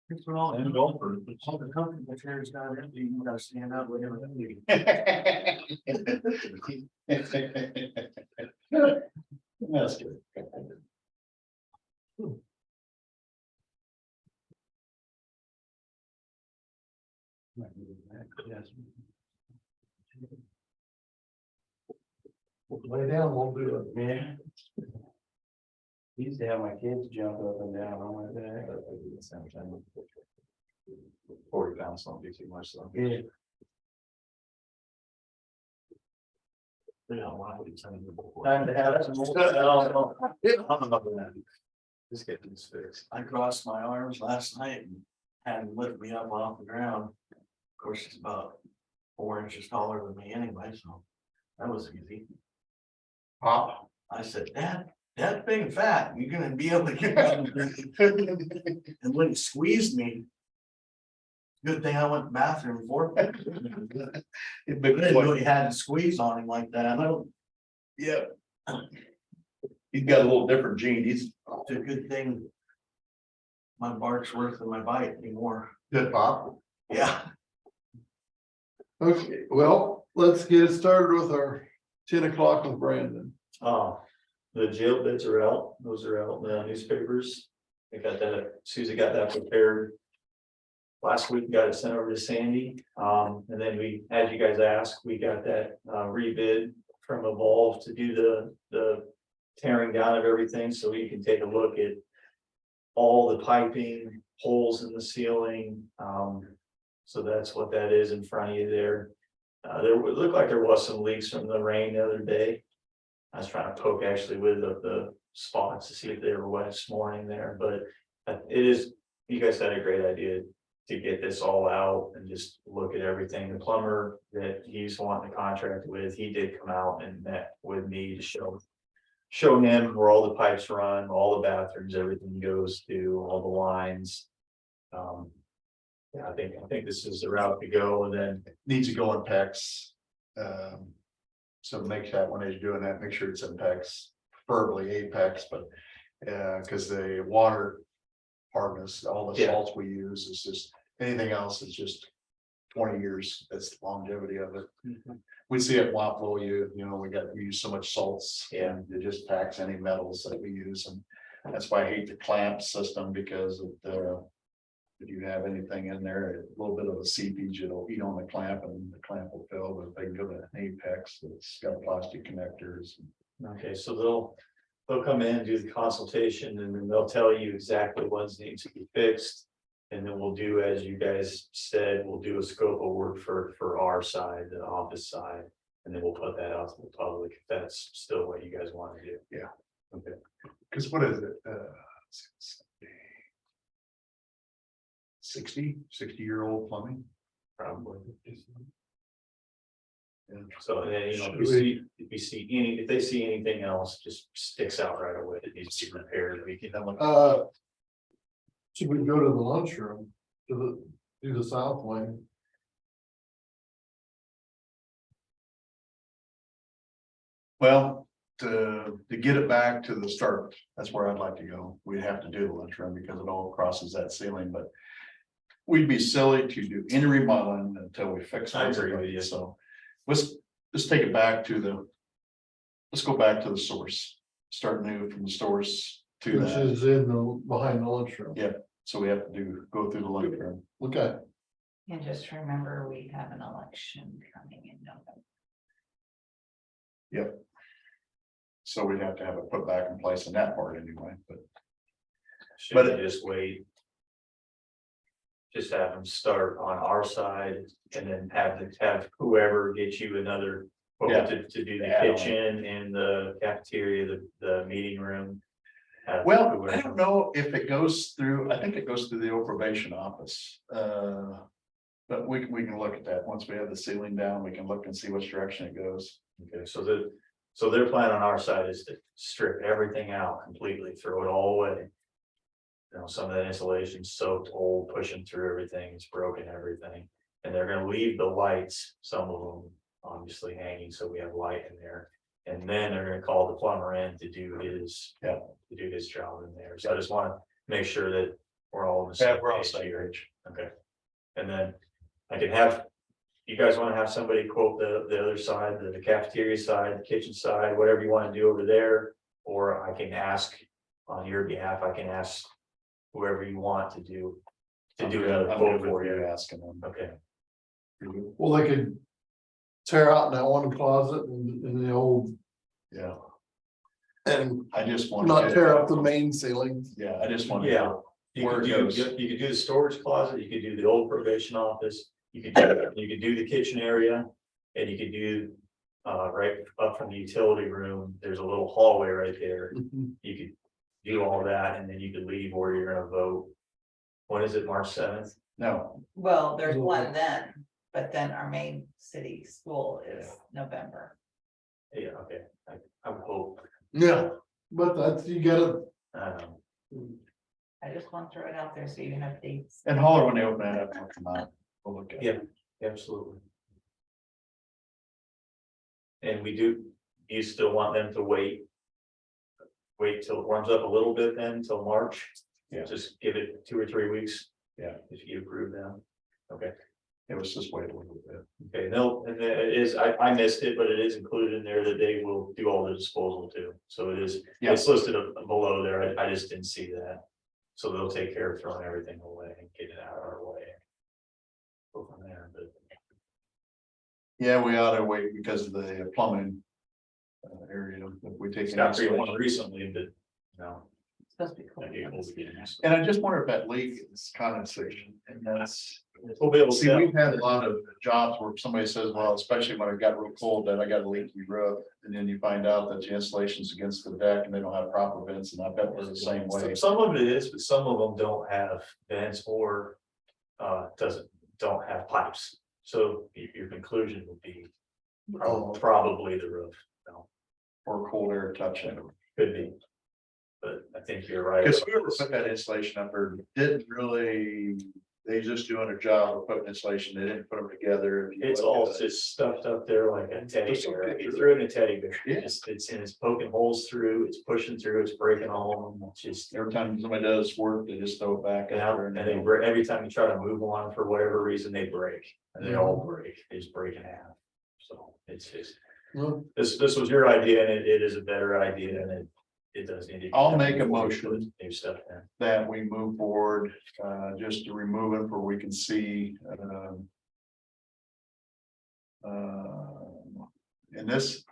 It's for all and golfers, but all the company, the chairs down empty, you gotta stand up with everything. That's good. Lay down, we'll do it. Yeah. Used to have my kids jump up and down on my back. 40 pounds, don't be too much, so. Yeah. Time to have some more. Just get these fixed. I crossed my arms last night and had him lift me up off the ground. Of course, he's about 4 inches taller than me anyway, so that was easy. Pop. I said, Dad's big and fat, you're gonna be able to get out of there." And when he squeezed me. Good thing I went to the bathroom for. I didn't know he had to squeeze on him like that. Yeah. He's got a little different gene. He's It's a good thing. My bark's worse than my bite anymore. good, Pop. Yeah. Okay, well, let's get it started with our 10 o'clock with Brandon. The jail bids are out, those are out in the newspapers. I got that, Susie got that prepared. Last week, got it sent over to Sandy, and then we, as you guys asked, we got that rebid from Evolve to do the tearing down of everything, so we can take a look at all the piping, holes in the ceiling. So that's what that is in front of you there. There would look like there was some leaks from the rain the other day. I was trying to poke actually with the spots to see if they were wet this morning there, but it is, you guys had a great idea to get this all out and just look at everything. The plumber that he's wanting to contract with, he did come out and met with me to show him where all the pipes run, all the bathrooms, everything goes to, all the lines. Yeah, I think this is the route to go, and then Needs to go in PEX. So make that when he's doing that, make sure it's in PEX, preferably Apex, but because the water hardness, all the Yeah. salts we use is just, anything else is just 20 years. That's the longevity of it. We see it Waplo, we use so much salts. Yeah. And it just packs any metals that we use, and that's why I hate the clamp system, because of the. If you have anything in there, a little bit of a seepage, it'll eat on the clamp and the clamp will fill, but if they can go to an Apex, it's got plastic connectors. okay, so they'll come in, do the consultation, and then they'll tell you exactly what needs to be fixed. And then we'll do, as you guys said, we'll do a scope of work for our side, the office side. And then we'll put that out to the public, if that's still what you guys want to do. Yeah. Okay. Because what is it? 60-year-old plumbing? Probably. Yeah. So then, if if they see anything else, just sticks out right away, it needs to be repaired, we can. Should we go to the lunchroom, do the south wing? Well, to get it back to the start, that's where I'd like to go. We'd have to do the lunchroom because it all crosses that ceiling, but. We'd be silly to do any remodeling until we fix. I agree with you. So let's take it back to let's go back to the source, start new from the source to Which that. is behind the lunchroom. Yeah, so we have to go through the lunchroom. Okay, And just remember, we have an election coming in November. Yep. So we'd have to have it put back in place in that part anyway, but. Should we just wait? Just have them start on our side and then have whoever get you another. Yeah. To do the Yeah. kitchen and the cafeteria, the meeting room. Have Well, I whoever- don't know if it goes through, I think it goes through the old probation office. But we can look at that. Once we have the ceiling down, we can look and see which direction it goes. Okay, so their plan on our side is to strip everything out completely, throw it all away. Some of that insulation's soaked, old, pushing through everything, it's broken everything. And they're gonna leave the lights, some of them obviously hanging, so we have light in there. And then they're gonna call the plumber in to do his, to do his job in there. So I just wanna make sure that we're all on the same we're all page same here. page. Okay. And then I can have, you guys wanna have somebody quote the other side, the cafeteria side, the kitchen side, whatever you wanna do over there. Or I can ask on your behalf, I can ask whoever you want to do another I'm quote good for with you. asking them. Okay, well, they could tear out that one closet in the old, Yeah, and I just want. not tear up the main ceiling. Yeah, I just want. yeah. You Where could it do, goes. you could do the storage closet, you could do the old probation office, you could do the kitchen area. And you could do, right up from the utility room, there's a little hallway right there. You could do all that and then you could leave where you're gonna vote. When is it, March 7th? No, Well, there's one then, but then our main city school is November. Yeah, okay, I would hope, Yeah, but that's, you gotta, I just want to throw it out there so you have dates. and holler when they open that up, I'll come out. We'll look at it. Yeah. Absolutely. And you still want them to wait till it warms up a little bit then, till March? Yeah. Just give it 2 or 3 weeks. Yeah. If you approve them. Okay, It was just wait a little bit. okay, and it is, I missed it, but it is included in there that they will do all the disposal too. So it is, Yeah. it's listed below there, I just didn't see that. So they'll take care of throwing everything away and get it out of our way. Go from there, but. Yeah, we ought to wait because of the plumbing area. If we take. It's got 3-1 recently, but no, Supposed to be cool. And I just wonder if that leak is condensation, and that's. We'll be able to See, tell. we've had a lot of jobs where somebody says, well, especially when it got real cold, that I got a leaky roof. And then you find out that the insulation's against the deck and they don't have proper vents, and I bet we're the same way. Some of it is, but some of them don't have vents or don't have pipes. So your conclusion would be probably the roof. No, Or cold air touching. could be. But I think you're right. Because whoever put that insulation up there didn't really, they just doing a job of putting insulation, they didn't put them together. It's all just stuffed up there like a teddy bear. You threw it in a teddy bear. Yeah. It's poking holes through, it's pushing through, it's breaking all of them. It's just. Every time somebody does work, they just throw it back out there. And they break, every time you try to move one for whatever reason, they break, and they all break, they just break in half. So it's just, Well, this was your idea, and it is a better idea, and it does need to. I'll make a motion. New stuff in. That we move forward, just to remove it where we can see, in this.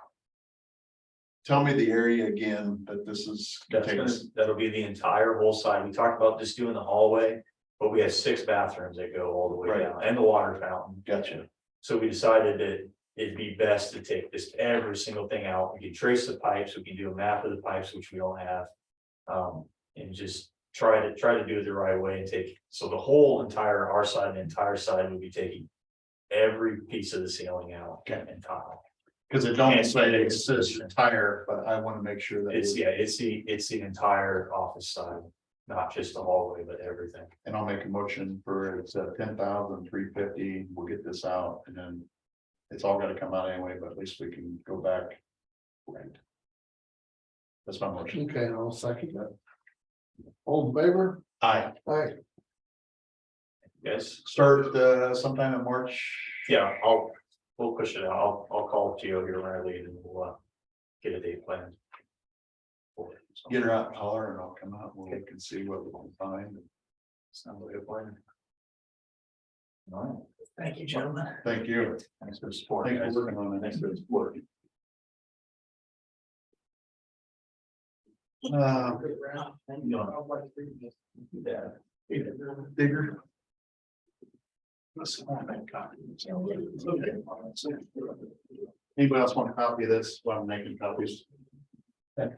Tell me the area again that this is. That'll be the entire whole side. We talked about just doing the hallway, but we have 6 bathrooms that go all the way Right. down, and the water fountain. Gotcha. So we decided that it'd be best to take this, every single thing out. We can trace the pipes, we can do a map of the pipes, which we don't have. And just try to do it the right way and take, so the whole entire, our side, the entire side would be taking every piece of the ceiling out and tile. Because it don't say it's this entire, but I want to make sure that. It's the entire office side, not just the hallway, but everything. And I'll make a motion for it's 10,350. We'll get this out, and then it's all got to come out anyway, but at least we can go back. Right. That's my motion. okay, I'll second that. All in favor? Aye. Aye. Yes, Start sometime in March. yeah, we'll push it out. I'll call Gio here when I leave, and we'll get a date planned. Get her out and holler, and I'll come out and we can see what we can find. Sounds like a plan. All right. Thank you, gentlemen. Thank you. Thanks for the support. Thanks guys. for working on it. Thanks for the support. Bigger. Anybody else want a copy of this while I'm making copies? Yeah, I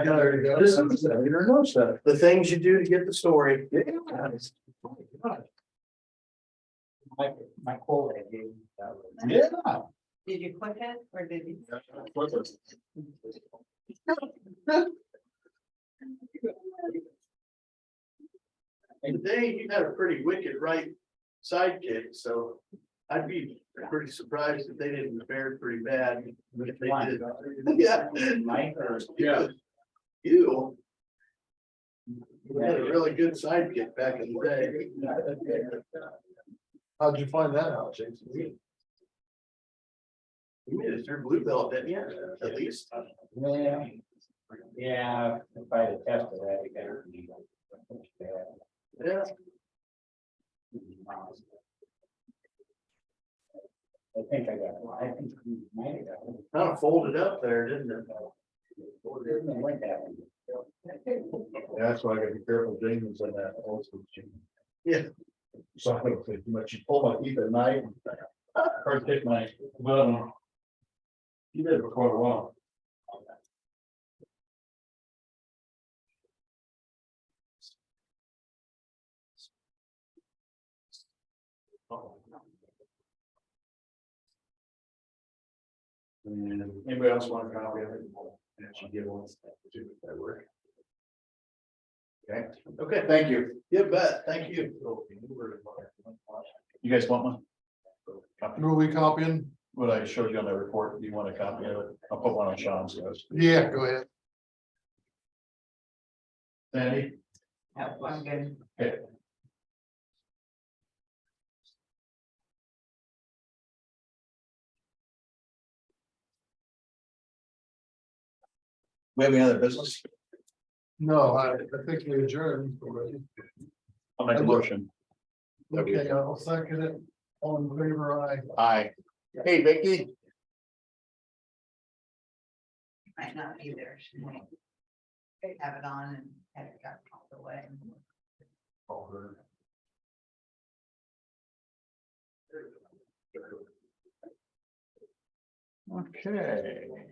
got it. The things you do to get the story. My quote I gave. Yeah. Did you click it or did you? Today, you had a pretty wicked right sidekick, so I'd be pretty surprised if they didn't fare pretty bad. If they did. Yeah. Yeah. You. We had a really good sidekick back in the day. How'd you find that out, Jason? You made it through blue belt, didn't you? At least. Yeah, if I had tested that, it got. Yeah. I think I got it. I think we might have got it. Kind of folded up there, didn't it? That's why I gotta be careful, James, on that also. Yeah. So I don't think too much. You pull my teeth at night. Or take my, well. You did it for quite a while. And anybody else want a copy of it? Actually, give one. Do that work. Okay, thank you. You bet, thank you. You guys want one? Copy. Who are we copying? What I showed you on the report, do you want a copy of it? I'll put one on Sean's desk. Yeah, go ahead. Sandy? I'm good. Okay. We have any other business? No, I think we adjourned already. I'll make a motion. Okay, I'll second it. All in favor, aye. Aye. Hey, Vicky. Might not be there, she might have it on and have it got out the way. Okay.